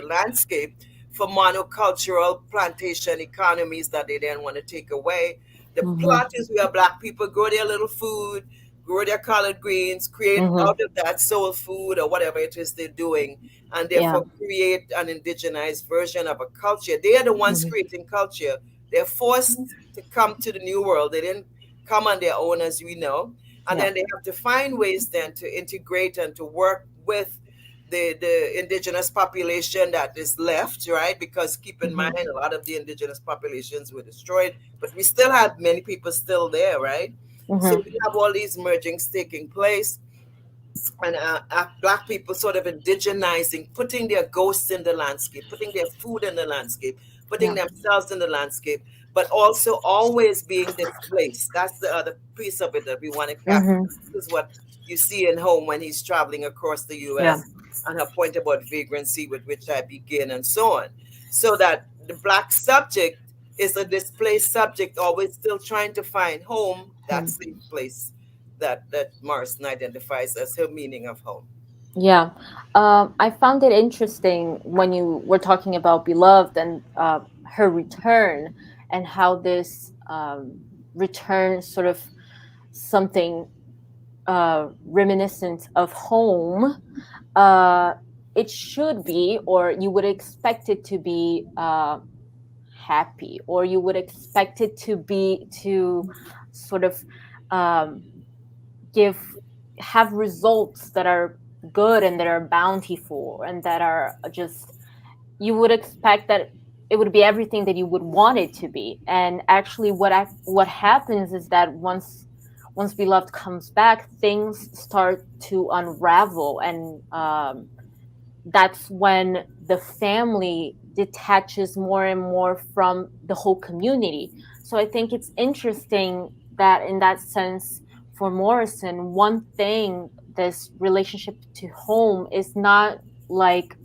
landscape for monocultural plantation economies that they then want to take away. The plot is where Black people grow their little food, grow their collard greens, create out of that soul food or whatever it is they're doing, and therefore create an indigenized version of a culture. They are the ones creating culture. They're forced to come to the New World. They didn't come on their own, as we know. And then they have to find ways then to integrate and to work with the indigenous population that is left, right? Because keep in mind, a lot of the indigenous populations were destroyed, but we still have many people still there, right? So we have all these mergings taking place, and Black people sort of indigenizing, putting their ghosts in the landscape, putting their food in the landscape, putting themselves in the landscape, but also always being displaced. That's the other piece of it that we want to capture. This is what you see in Home when he's traveling across the U.S. and her point about vagrancy, with which I begin, and so on. So that the Black subject is a displaced subject, always still trying to find home, that safe place that Morrison identifies as her meaning of home. Yeah. I found it interesting when you were talking about Beloved and her return, and how this return sort of something reminiscent of home. It should be, or you would expect it to be happy, or you would expect it to sort of have results that are good and that are bountiful and that are just, you would expect that it would be everything that you would want it to be. And actually what happens is that once Beloved comes back, things start to unravel, and that's when the family detaches more and more from the whole community. So I think it's interesting that in that sense, for Morrison, one thing, this relationship to home is not like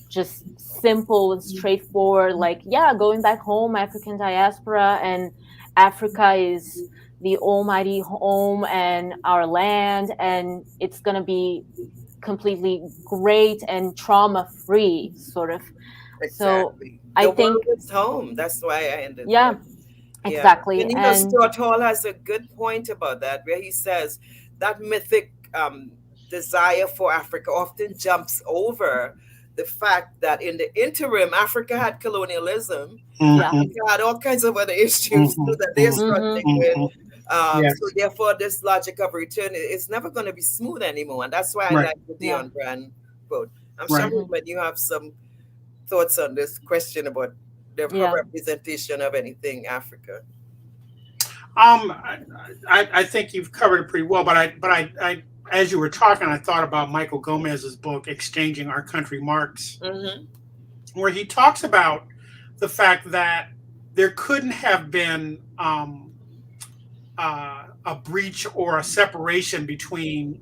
just simple and straightforward, like, yeah, going back home, African diaspora, and Africa is the almighty home and our land, and it's going to be completely great and trauma-free, sort of. Exactly. So I think it's home. That's why I ended there. Exactly. And Stuart Hall has a good point about that, where he says that mythic desire for Africa often jumps over the fact that in the interim, Africa had colonialism. Africa had all kinds of other issues that they're struggling with. So therefore, this logic of return is never going to be smooth anymore. And that's why I like the Dion Brand quote. I'm sure when you have some thoughts on this question about the representation of anything Africa. I think you've covered it pretty well, but I as you were talking, I thought about Michael Gomez's book, Exchanging Our Country Marks, where he talks about the fact that there couldn't have been a breach or a separation between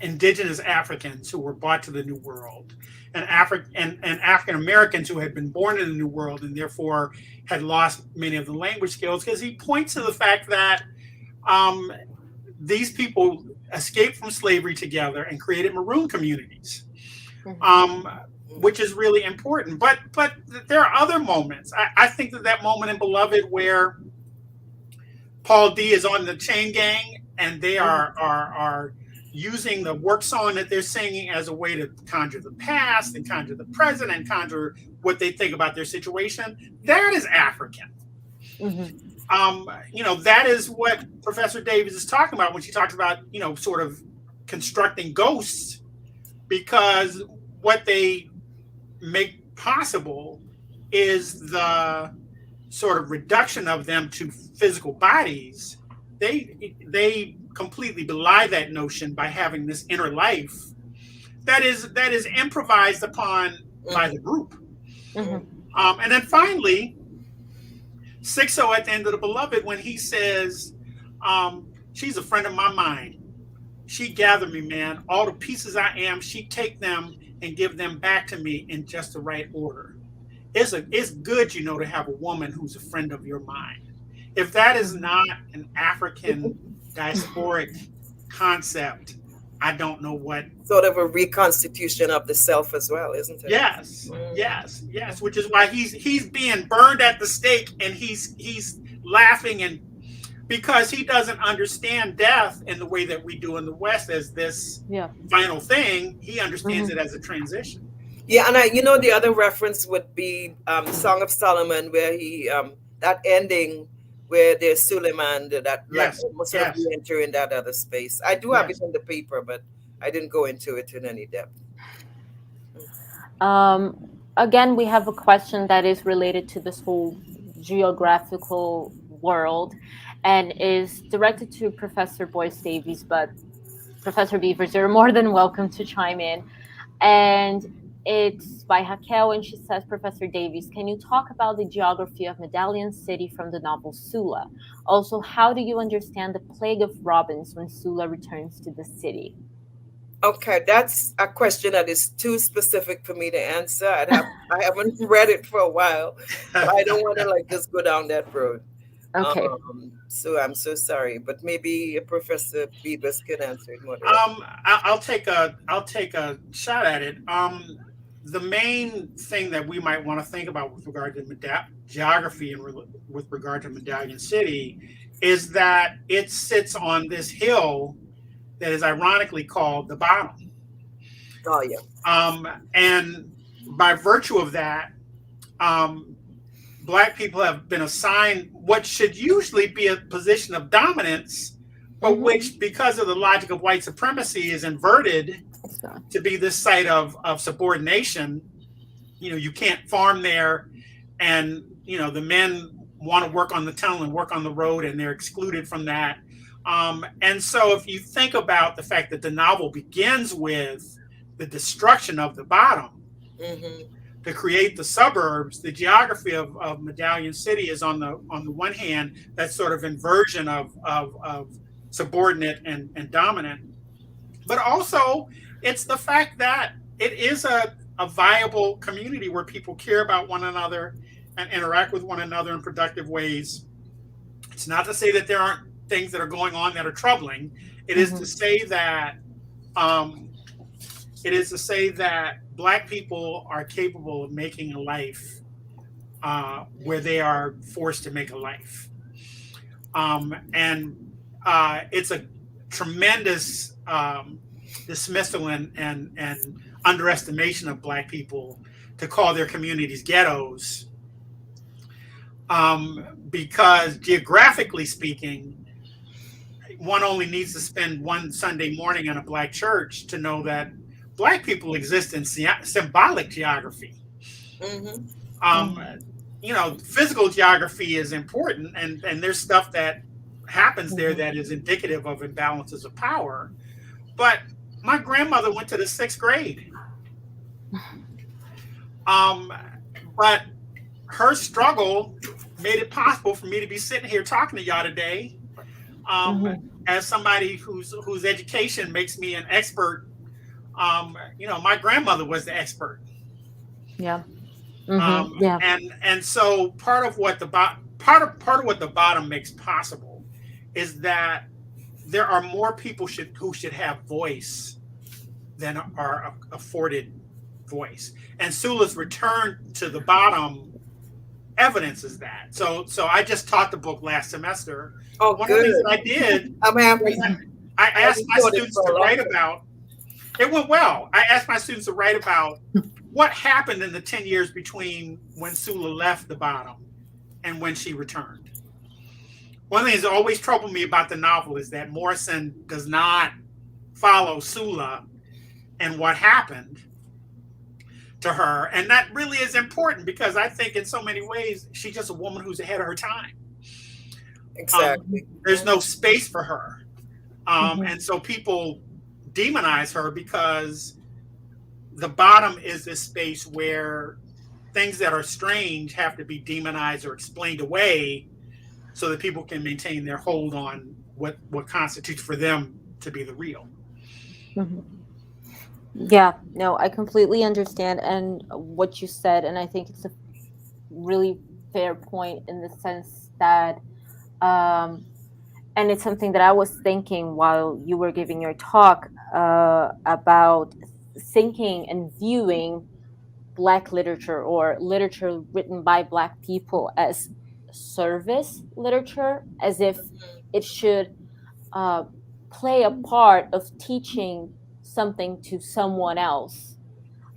indigenous Africans who were brought to the New World and African Americans who had been born in the New World and therefore had lost many of the language skills, because he points to the fact that these people escaped from slavery together and created maroon communities. which is really important. But there are other moments. I think that moment in Beloved where Paul D is on the chain gang and they are using the work song that they're singing as a way to conjure the past and conjure the present and conjure what they think about their situation. That is African. That is what Professor Davies is talking about when she talks about, sort of constructing ghosts, because what they make possible is the sort of reduction of them to physical bodies. They completely belie that notion by having this inner life that is improvised upon by the group. And then finally, 6-0 at the end of the Beloved, when he says, she's a friend of my mind. She gathered me, man. All the pieces I am, she take them and give them back to me in just the right order. It's good, to have a woman who's a friend of your mind. If that is not an African diasporic concept, I don't know what. Sort of a reconstitution of the self as well, isn't it? Yes. Which is why he's being burned at the stake, and he's laughing, and because he doesn't understand death in the way that we do in the West as this final thing. He understands it as a transition. Yeah, and the other reference would be Song of Solomon, where he that ending where there's Suleiman, that almost enter in that other space. I do have it in the paper, but I didn't go into it in any depth. Again, we have a question that is related to this whole geographical world and is directed to Professor Boyce Davies, but Professor Beavers, you're more than welcome to chime in. And it's by Raquel, and she says, Professor Davies, can you talk about the geography of Medallion City from the novel Sula? Also, how do you understand the plague of robins when Sula returns to the city? Okay, that's a question that is too specific for me to answer. I haven't read it for a while, so I don't want to just go down that road. Okay. So I'm so sorry, but maybe Professor Beavers can answer it more. I'll take a shot at it. The main thing that we might want to think about with regard to geography and with regard to Medallion City is that it sits on this hill that is ironically called the Bottom. Oh yeah. And by virtue of that, Black people have been assigned what should usually be a position of dominance, but which, because of the logic of white supremacy, is inverted to be this site of subordination. You can't farm there, and the men want to work on the tunnel and work on the road, and they're excluded from that. And so if you think about the fact that the novel begins with the destruction of the Bottom to create the suburbs, the geography of Medallion City is on the one hand that sort of inversion of subordinate and dominant, but also it's the fact that it is a viable community where people care about one another and interact with one another in productive ways. It's not to say that there aren't things that are going on that are troubling. It is to say that Black people are capable of making a life where they are forced to make a life. And it's a tremendous dismissal and underestimation of Black people to call their communities ghettos, because geographically speaking, one only needs to spend one Sunday morning in a Black church to know that Black people exist in symbolic geography. Physical geography is important, and there's stuff that happens there that is indicative of imbalances of power. But my grandmother went to the 6th grade. But her struggle made it possible for me to be sitting here talking to y'all today. As somebody whose education makes me an expert, my grandmother was the expert. Yeah. And so part of what the Bottom makes possible is that there are more people who should have voice than are afforded voice. And Sula's return to the bottom evidences that. So I just taught the book last semester. Oh, One good. of the things that I did, I'm happy. I asked my students to write about, it went well. I asked my students to write about what happened in the 10 years between when Sula left the bottom and when she returned. One thing that's always troubled me about the novel is that Morrison does not follow Sula and what happened to her. And that really is important because I think in so many ways, she's just a woman who's ahead of her time. Exactly. There's no space for her. And so people demonize her because the bottom is this space where things that are strange have to be demonized or explained away so that people can maintain their hold on what constitutes for them to be the real. Yeah, no, I completely understand and what you said, and I think it's a really fair point in the sense that and it's something that I was thinking while you were giving your talk about thinking and viewing Black literature or literature written by Black people as service literature, as if it should play a part of teaching something to someone else.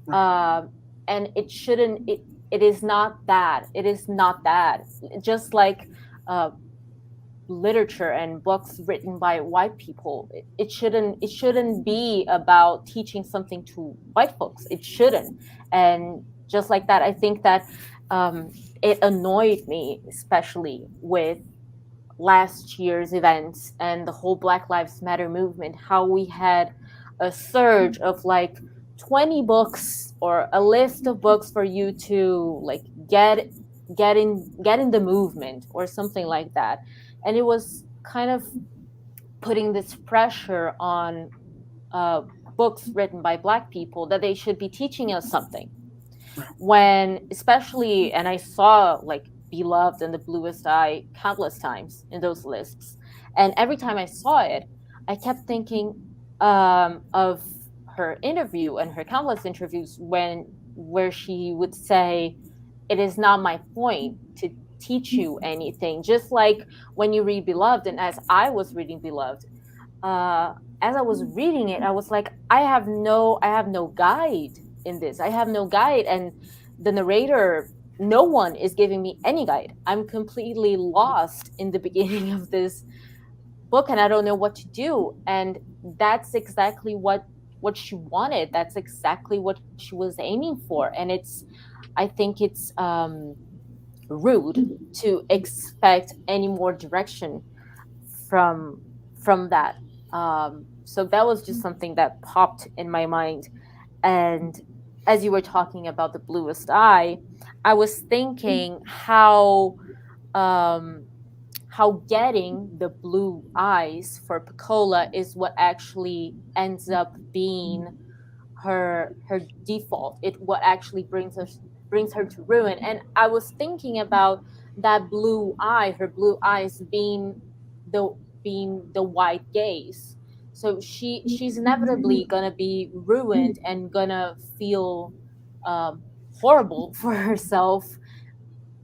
And it shouldn't, it is not that. It is not that. Just like literature and books written by white people, it shouldn't be about teaching something to white folks. It shouldn't. And just like that, I think that it annoyed me, especially with last year's events and the whole Black Lives Matter movement, how we had a surge of like 20 books or a list of books for you to like get in the movement or something like that. And it was kind of putting this pressure on books written by Black people that they should be teaching us something. When especially, and I saw like Beloved and the Bluest Eye countless times in those lists, and every time I saw it, I kept thinking of her interview and her countless interviews where she would say, "It is not my point to teach you anything." Just like when you read Beloved, and as I was reading Beloved, as I was reading it, I was like, I have no guide in this. I have no guide, and the narrator, no one is giving me any guide. I'm completely lost in the beginning of this book, and I don't know what to do. And that's exactly what she wanted. That's exactly what she was aiming for. And I think it's rude to expect any more direction from that. So that was just something that popped in my mind. And as you were talking about the Bluest Eye, I was thinking how getting the blue eyes for Pecola is what actually ends up being her default. What actually brings her to ruin. And I was thinking about that blue eye, her blue eyes being the white gaze. So she's inevitably gonna be ruined and gonna feel horrible for herself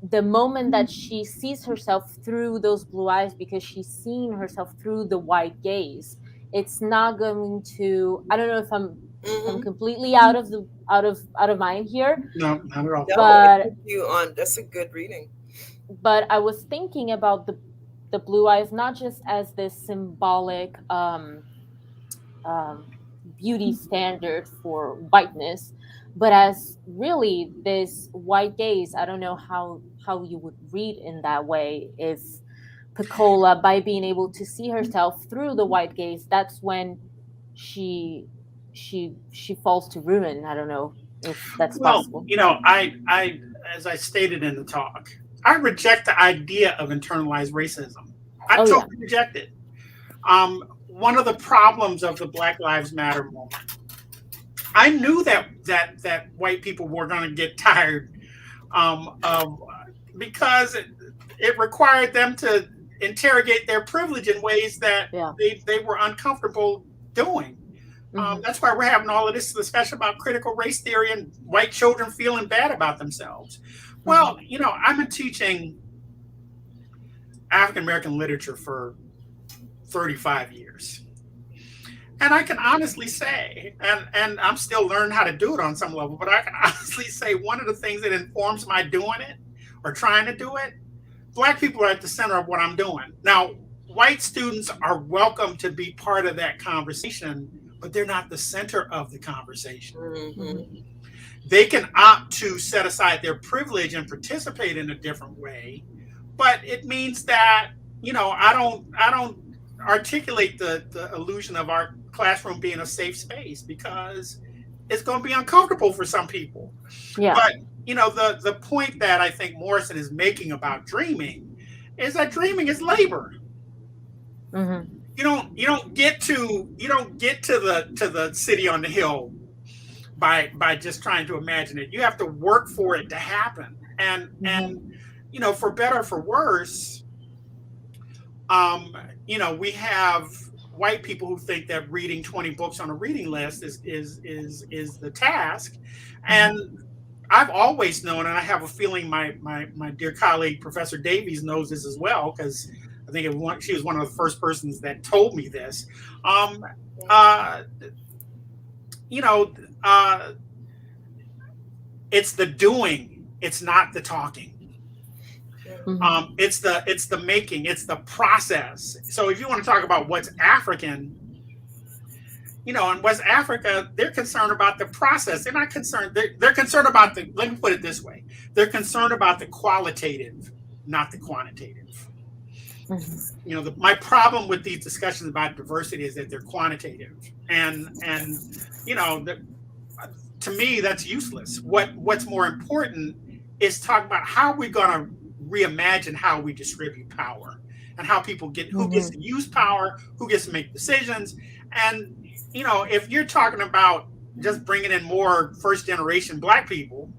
the moment that she sees herself through those blue eyes, because she's seeing herself through the white gaze. It's not going to. I don't know if I'm completely out of mind here. No, not at all. But that's a good reading. But I was thinking about the blue eyes not just as this symbolic beauty standard for whiteness, but as really this white gaze. I don't know how you would read in that way. If Pecola, by being able to see herself through the white gaze, that's when she falls to ruin. I don't know if that's possible. You know, I as I stated in the talk, I reject the idea of internalized racism. I totally reject it. One of the problems of the Black Lives Matter movement, I knew that white people were going to get tired of because it required them to interrogate their privilege in ways that they were uncomfortable doing. That's why we're having all of this discussion about critical race theory and white children feeling bad about themselves. Well, I've been teaching African American literature for 35 years. And I can honestly say, and I'm still learning how to do it on some level, but I can honestly say one of the things that informs my doing it or trying to do it, Black people are at the center of what I'm doing. Now, white students are welcome to be part of that conversation, but they're not the center of the conversation. They can opt to set aside their privilege and participate in a different way, but it means that, I don't articulate the illusion of our classroom being a safe space because it's going to be uncomfortable for some people. Yeah. But the point that I think Morrison is making about dreaming is that dreaming is labor. You don't get to the city on the hill by just trying to imagine it. You have to work for it to happen. And for better or for worse, we have white people who think that reading 20 books on a reading list is the task. And I've always known, and I have a feeling my dear colleague, Professor Davies, knows this as well, because I think she was one of the first persons that told me this. It's the doing, it's not the talking. It's the making, it's the process. So if you want to talk about what's African, in West Africa, they're concerned about the process. They're not concerned. They're concerned about let me put it this way. They're concerned about the qualitative, not the quantitative. My problem with these discussions about diversity is that they're quantitative. And to me, that's useless. What's more important is talk about how we're going to reimagine how we distribute power and how people who gets to use power, who gets to make decisions. And, if you're talking about just bringing in more first generation Black people,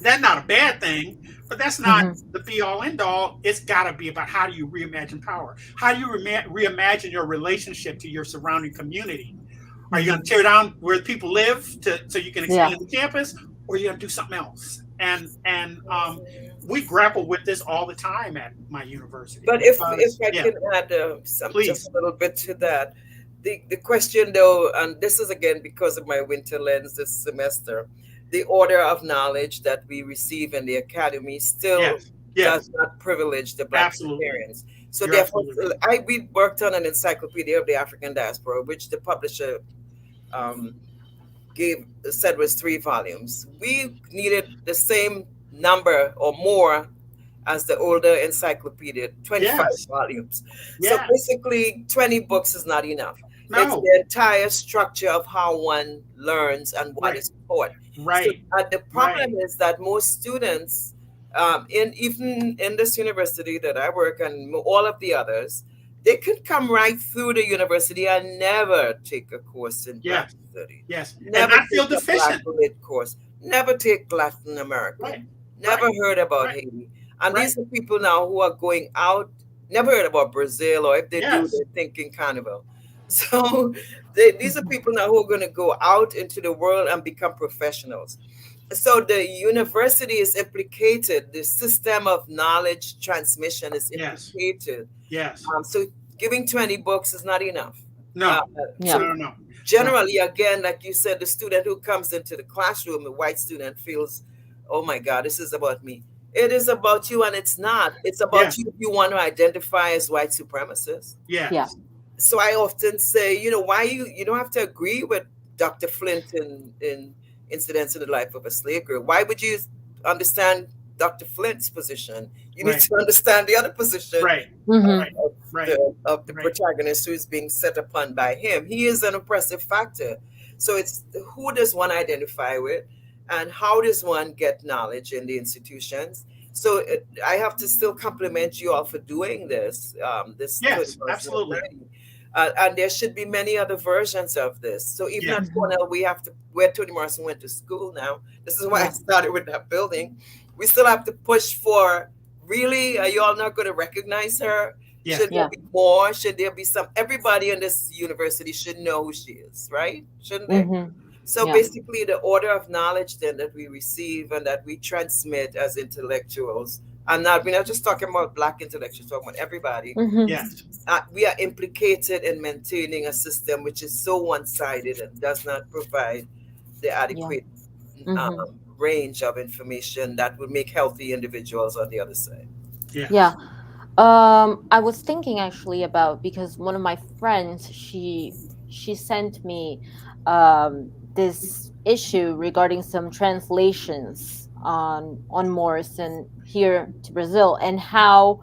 that's not a bad thing, but that's not the be all end all. It's got to be about how do you reimagine power? How do you reimagine your relationship to your surrounding community? Are you going to tear down where people live so you can expand the campus, or are you going to do something else? And we grapple with this all the time at my university. But if I can add just a little bit to that, the question though, and this is again because of my winter lens this semester, the order of knowledge that we receive in the academy still does not privilege the Black experience. So therefore, we worked on an encyclopedia of the African diaspora, which the publisher said was 3 volumes. We needed the same number or more as the older encyclopedia, 25 volumes. So basically 20 books is not enough. It's the entire structure of how one learns and what is taught. So, the problem is that most students, even in this university that I work and all of the others, they could come right through the university and never take a course in Black study. Never and not feel deficient. Course. Never take Latin American. Never heard about Haiti. And these are people now who are going out, never heard about Brazil, or if they do, they're thinking Carnival. So these are people now who are going to go out into the world and become professionals. So the university is implicated. The system of knowledge transmission is implicated. So giving 20 books is not enough. No. Generally, again, like you said, the student who comes into the classroom, a white student, feels, oh my God, this is about me. It is about you, and it's not. It's about you if you want to identify as white supremacist. So I often say, why you don't have to agree with Dr. Flint in Incidents in the Life of a Slave Girl. Why would you understand Dr. Flint's position? You need to understand the other position of the protagonist who is being set upon by him. He is an oppressive factor. So it's who does one identify with, and how does one get knowledge in the institutions? So I have to still compliment you all for doing this. Yes, absolutely. And there should be many other versions of this. So even at Cornell, where Toni Morrison went to school now, this is why I started with that building. We still have to push for, really, are you all not going to recognize her Yeah. Should there be more? Should there be some? Everybody in this university should know who she is, right? Shouldn't they? So basically, the order of knowledge then that we receive and that we transmit as intellectuals, and not we're not just talking about Black intellectuals, talking about everybody. Yes. We are implicated in maintaining a system which is so one-sided and does not provide the adequate range of information that would make healthy individuals on the other side. Yeah. I was thinking actually about, because one of my friends, she sent me this issue regarding some translations on Morrison here to Brazil, and how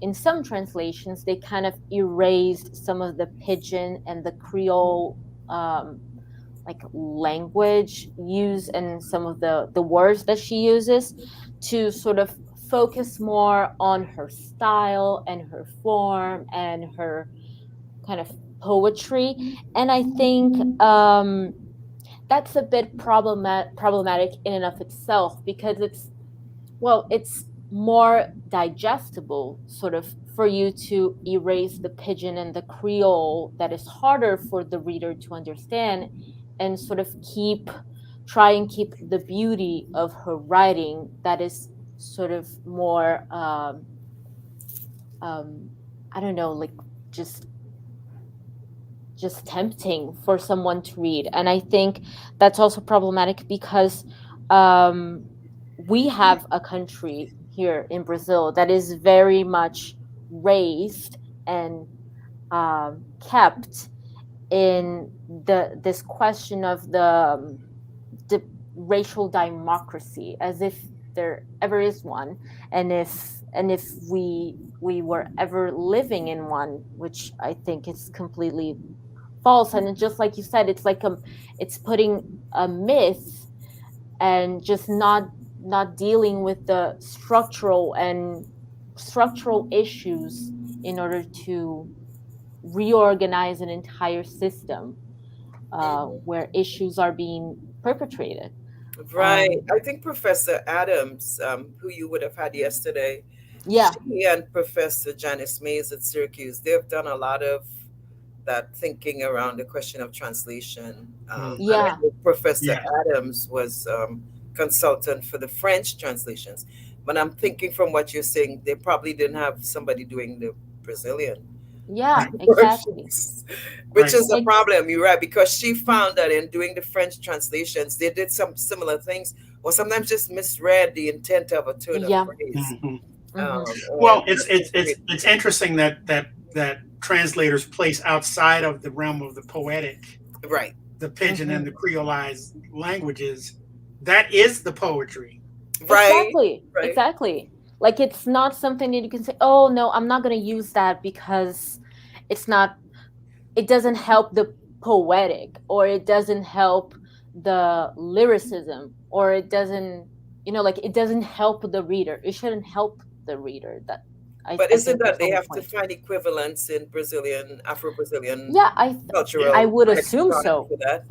in some translations they kind of erased some of the Pidgin and the Creole like language use and some of the words that she uses, to sort of focus more on her style and her form and her kind of poetry. And I think that's a bit problematic in and of itself, because it's more digestible sort of for you to erase the Pidgin and the Creole that is harder for the reader to understand, and sort of try and keep the beauty of her writing that is sort of more I don't know, like just tempting for someone to read. And I think that's also problematic because we have a country here in Brazil that is very much raised and kept in this question of the racial democracy, as if there ever is one, and if we were ever living in one, which I think is completely false. And just like you said, it's like it's putting a myth and just not dealing with the structural issues in order to reorganize an entire system where issues are being perpetrated. Right. I think Professor Adams, who you would have had yesterday, Yeah. she and Professor Janice Mays at Syracuse, they've done a lot of that thinking around the question of translation. Yeah. And I know Professor Adams was consultant for the French translations. But I'm thinking from what you're saying, they probably didn't have somebody doing the Brazilian. Yeah, exactly. Which is a problem, you're right, because she found that in doing the French translations, they did some similar things, or sometimes just misread the intent of a turn of phrase. Well, it's interesting that translators place outside of the realm of the poetic, right? The Pidgin and the Creolized languages, that is the poetry, right? Exactly. Like, it's not something that you can say, oh no, I'm not going to use that because it doesn't help the poetic, or it doesn't help the lyricism, or it doesn't, it doesn't help the reader. It shouldn't help the reader. But isn't that they have to find equivalents in Brazilian, Afro-Brazilian cultural? I would assume so. For that,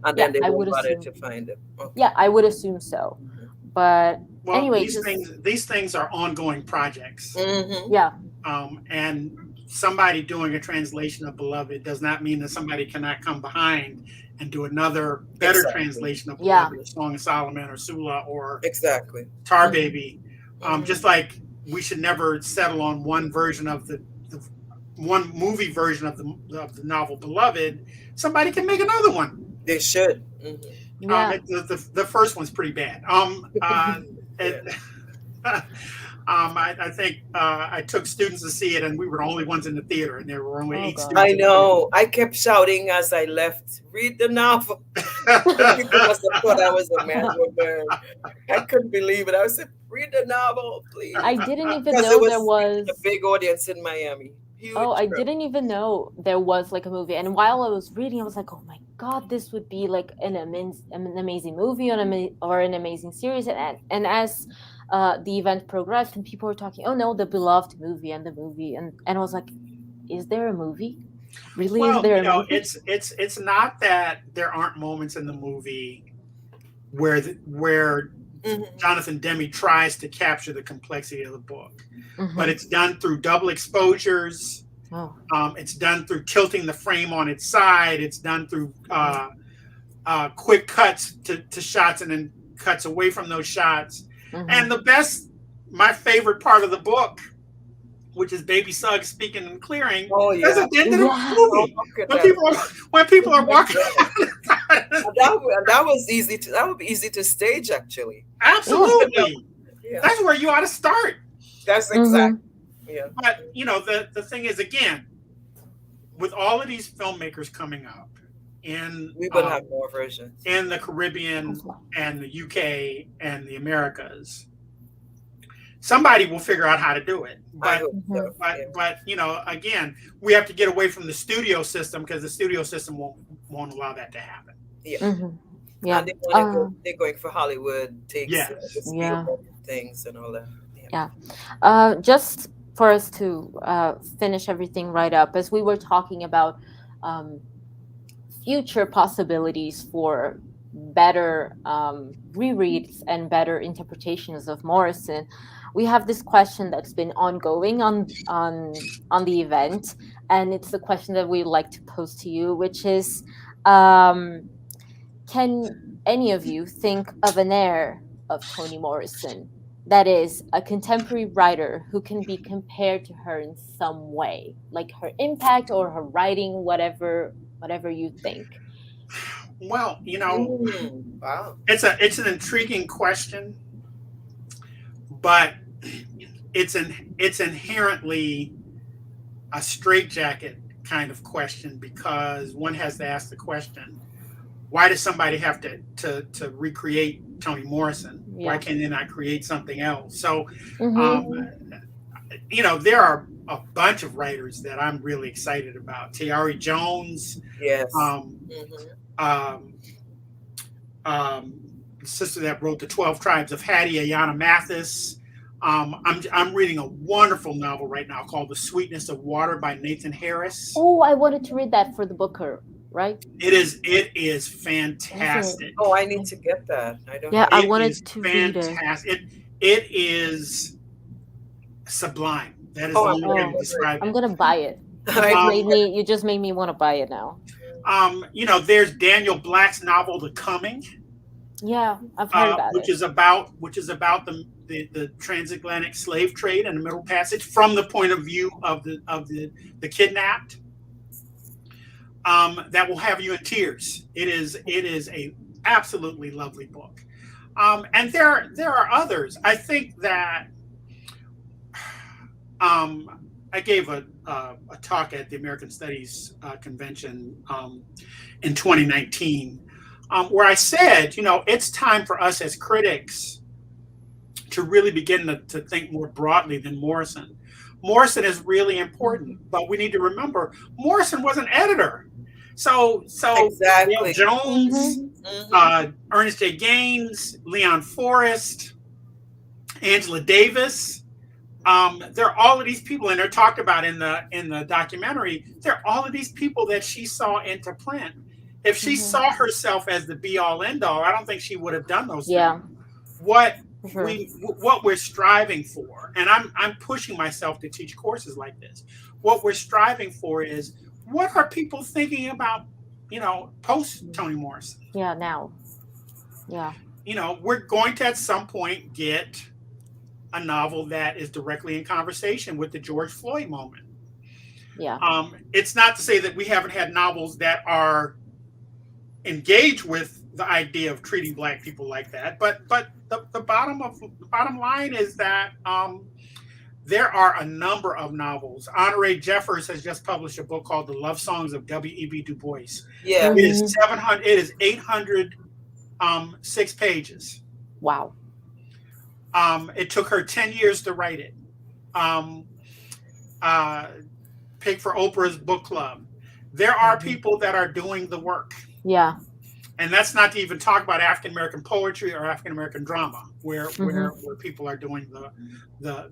and then they won't bother to find it. Okay. Yeah, I would assume so. But anyway, these things are ongoing projects. Yeah. And somebody doing a translation of Beloved does not mean that somebody cannot come behind and do another better translation of Beloved, or Song of Solomon, or Sula, or Tar Baby. Just like we should never settle on one version of the one movie version of the novel Beloved. Somebody can make another one. They should. The first one's pretty bad. I think I took students to see it, and we were the only ones in the theater, and there were only 8 students. I know. I kept shouting as I left, "Read the novel." People must have thought I was a man. I couldn't believe it. I said, "Read the novel, please." I didn't even know there was a big audience in Miami. Huge I didn't even know there was like a movie. And while I was reading, I was like, oh my God, this would be like an amazing movie or an amazing series. And as the event progressed and people were talking, oh no, the Beloved movie and the movie. And I was like, is there a movie? Really? Well, is there a movie? It's not that there aren't moments in the movie where Jonathan Demme tries to capture the complexity of the book, but it's done through double exposures. Oh. It's done through tilting the frame on its side. It's done through quick cuts to shots and then cuts away from those shots. And my favorite part of the book, which is Baby Suggs speaking and clearing. Oh yeah. That's at the end of the movie. When people are walking. that was easy to. That would be easy to stage, actually. Absolutely. Yeah. That's where you ought to start. That's exactly. Yeah. But the thing is, again, with all of these filmmakers coming up we would have more versions in the Caribbean and the UK and the Americas, somebody will figure out how to do it. But again, we have to get away from the studio system, because the studio system won't allow that to happen. Yeah. Yeah. And they're going for Hollywood takes things and all that. Yeah. Just for us to finish everything right up, as we were talking about future possibilities for better rereads and better interpretations of Morrison, we have this question that's been ongoing on the event, and it's the question that we'd like to pose to you, which is, can any of you think of an heir of Toni Morrison, that is a contemporary writer who can be compared to her in some way, like her impact or her writing, whatever you think? Well, wow, it's an intriguing question, but it's inherently a straitjacket kind of question, because one has to ask the question, why does somebody have to recreate Toni Morrison? Yeah. Why can they not create something else? So, there are a bunch of writers that I'm really excited about. Tayari Jones. Yes. The sister that wrote the 12 Tribes of Hattie, Ayanna Mathis. I'm reading a wonderful novel right now called The Sweetness of Water by Nathan Harris. Oh, I wanted to read that for the Booker, right? It is fantastic. Oh, I need to get that. I don't. Yeah, know. I wanted to read it. Fantastic. It is sublime. That is the only way to describe it. I'm gonna buy it. You just made me want to buy it now. There's Daniel Black's novel The Coming. Yeah, I've heard about which it. is about the transatlantic slave trade and the Middle Passage from the point of view of the kidnapped. That will have you in tears. It is a absolutely lovely book. And there are others. I think that I gave a talk at the American Studies Convention in 2019, where I said, it's time for us as critics to really begin to think more broadly than Morrison. Morrison is really important, but we need to remember Morrison was an editor. So exactly. Neil Jones, Ernest J. Gaines, Leon Forrest, Angela Davis. There are all of these people, and they're talked about in the documentary. There are all of these people that she saw into print. If she saw herself as the be all end all, I don't think she would have done those things. What we're striving for, and I'm pushing myself to teach courses like this. What we're striving for is, what are people thinking about, post Toni Morrison? Yeah, now. Yeah. We're going to at some point get a novel that is directly in conversation with the George Floyd moment. Yeah. It's not to say that we haven't had novels that are engaged with the idea of treating Black people like that, but the bottom line is that there are a number of novels. Honoré Jeffers has just published a book called The Love Songs of W.E.B. Du Bois. Yeah. It is 806 pages. Wow. It took her 10 years to write it. Pick for Oprah's book club. There are people that are doing the work. Yeah. And that's not to even talk about African American poetry or African American drama, where people are doing the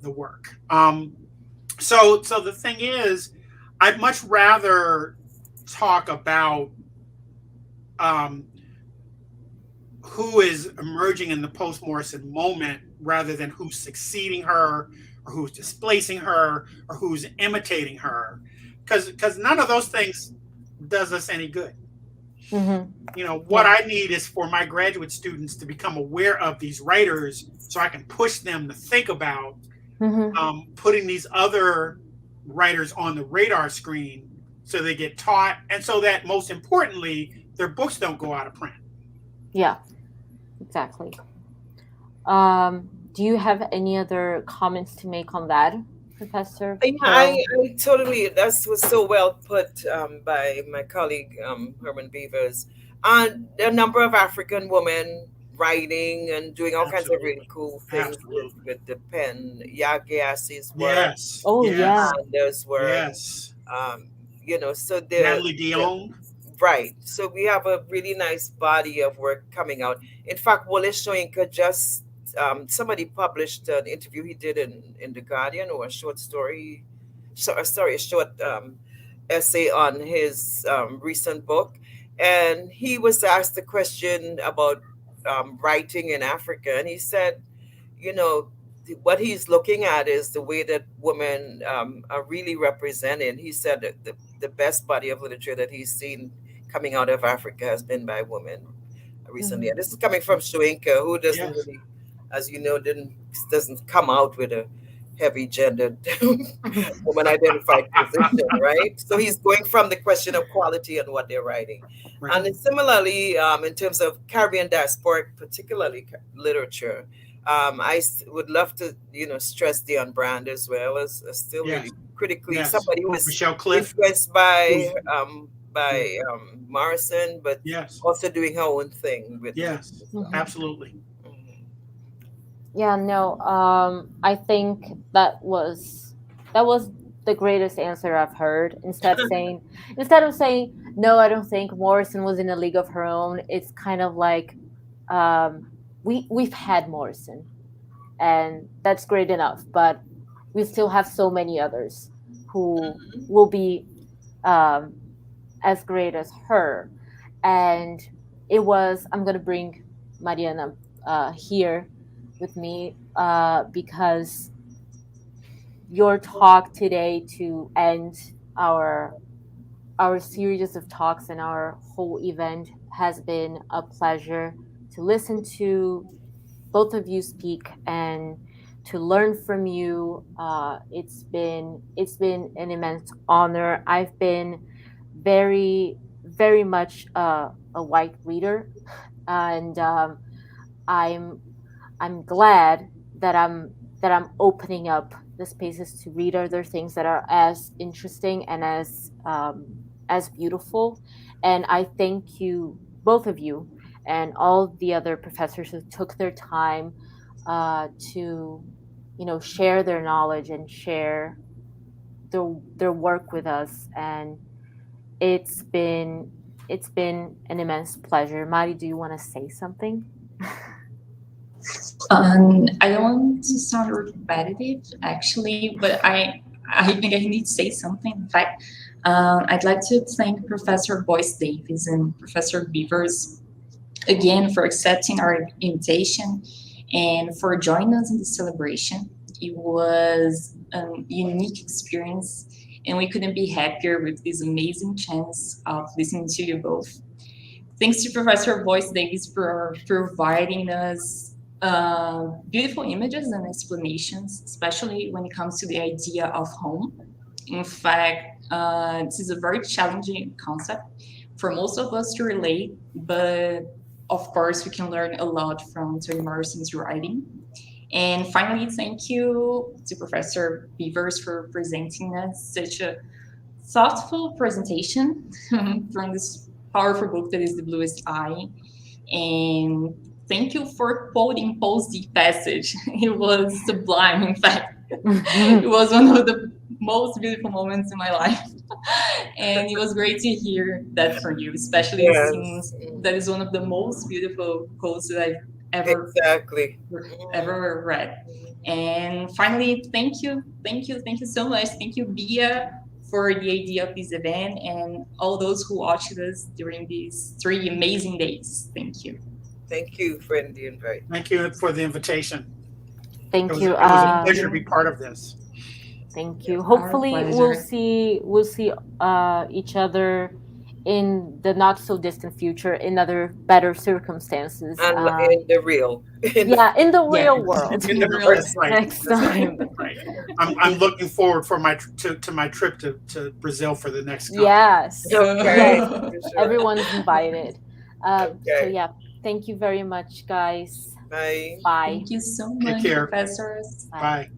work. So the thing is, I'd much rather talk about who is emerging in the post-Morrison moment rather than who's succeeding her or who's displacing her or who's imitating her, because none of those things does us any good. You know, what I need is for my graduate students to become aware of these writers so I can push them to think about putting these other writers on the radar screen so they get taught, and so that, most importantly, their books don't go out of print. Yeah, exactly. Do you have any other comments to make on that, Professor? Yeah, I totally, that was so well put by my colleague Herman Beavers. And there are a number of African women writing and doing all kinds of really cool things with the pen. Yagiasi's work. Yes. Oh, yeah. There's work. Yes. You know, so there. Natalie Dion. Right. So we have a really nice body of work coming out. In fact, Wole Soyinka just, somebody published an interview he did in The Guardian, or a short story, a short essay on his recent book. And he was asked the question about writing in Africa. And he said, you know, what he's looking at is the way that women are really represented. He said that the best body of literature that he's seen coming out of Africa has been by women recently. And this is coming from Soyinka, who doesn't really, as you know, doesn't come out with a heavy gendered woman identified position, right? So he's going from the question of quality and what they're writing. Right. And similarly, in terms of Caribbean diaspora, particularly literature, I would love to, you know, stress Dion Brand as well as still really critically somebody who is influenced by Morrison, but also doing her own thing with absolutely. Yeah, no, I think that was the greatest answer I've heard. Instead of saying no, I don't think Morrison was in a league of her own, it's kind of like we've had Morrison, and that's great enough, but we still have so many others who will be as great as her. And I'm going to bring Mariana here with me because your talk today, to end our series of talks and our whole event, has been a pleasure to listen to both of you speak and to learn from you. It's been an immense honor. I've been very, very much a white reader, and I'm glad that I'm opening up the spaces to read other things that are as interesting and as beautiful. And I thank you, both of you, and all the other professors who took their time to, you know, share their knowledge and share their work with us. And it's been an immense pleasure. Mari, do you want to say something? I don't want to sound repetitive, actually, but I think I need to say something. In fact, I'd like to thank Professor Boyce Davies and Professor Beavers again for accepting our invitation and for joining us in this celebration. It was a unique experience, and we couldn't be happier with this amazing chance of listening to you both. Thanks to Professor Boyce Davies for providing us beautiful images and explanations, especially when it comes to the idea of home. In fact, this is a very challenging concept for most of us to relate, but of course we can learn a lot from Toni Morrison's writing. And finally, thank you to Professor Beavers for presenting us such a thoughtful presentation from this powerful book that is The Bluest Eye. And thank you for quoting Paul's deep passage. It was sublime, in fact. It was one of the most beautiful moments in my life. And it was great to hear that from you, especially since that is one of the most beautiful quotes that I've ever read. And finally, thank you so much. Thank you, Bia, for the idea of this event, and all those who watched us during these 3 amazing days. Thank you. Thank you for the invite. Thank you for the invitation. Thank you. It was a pleasure to be part of this. Thank you. Yes, Hopefully our we'll pleasure. see each other in the not so distant future in other better circumstances. And in the real. Yeah, in the Yeah. real world In the Real- first, right. next time. Right. I'm looking forward for to my trip to Brazil for the next conference. Yes. Okay. Yes. For sure. Everyone's invited. So Okay. yeah, thank you very much, guys. Bye. Bye. Thank you so Take much, care. professors. Bye.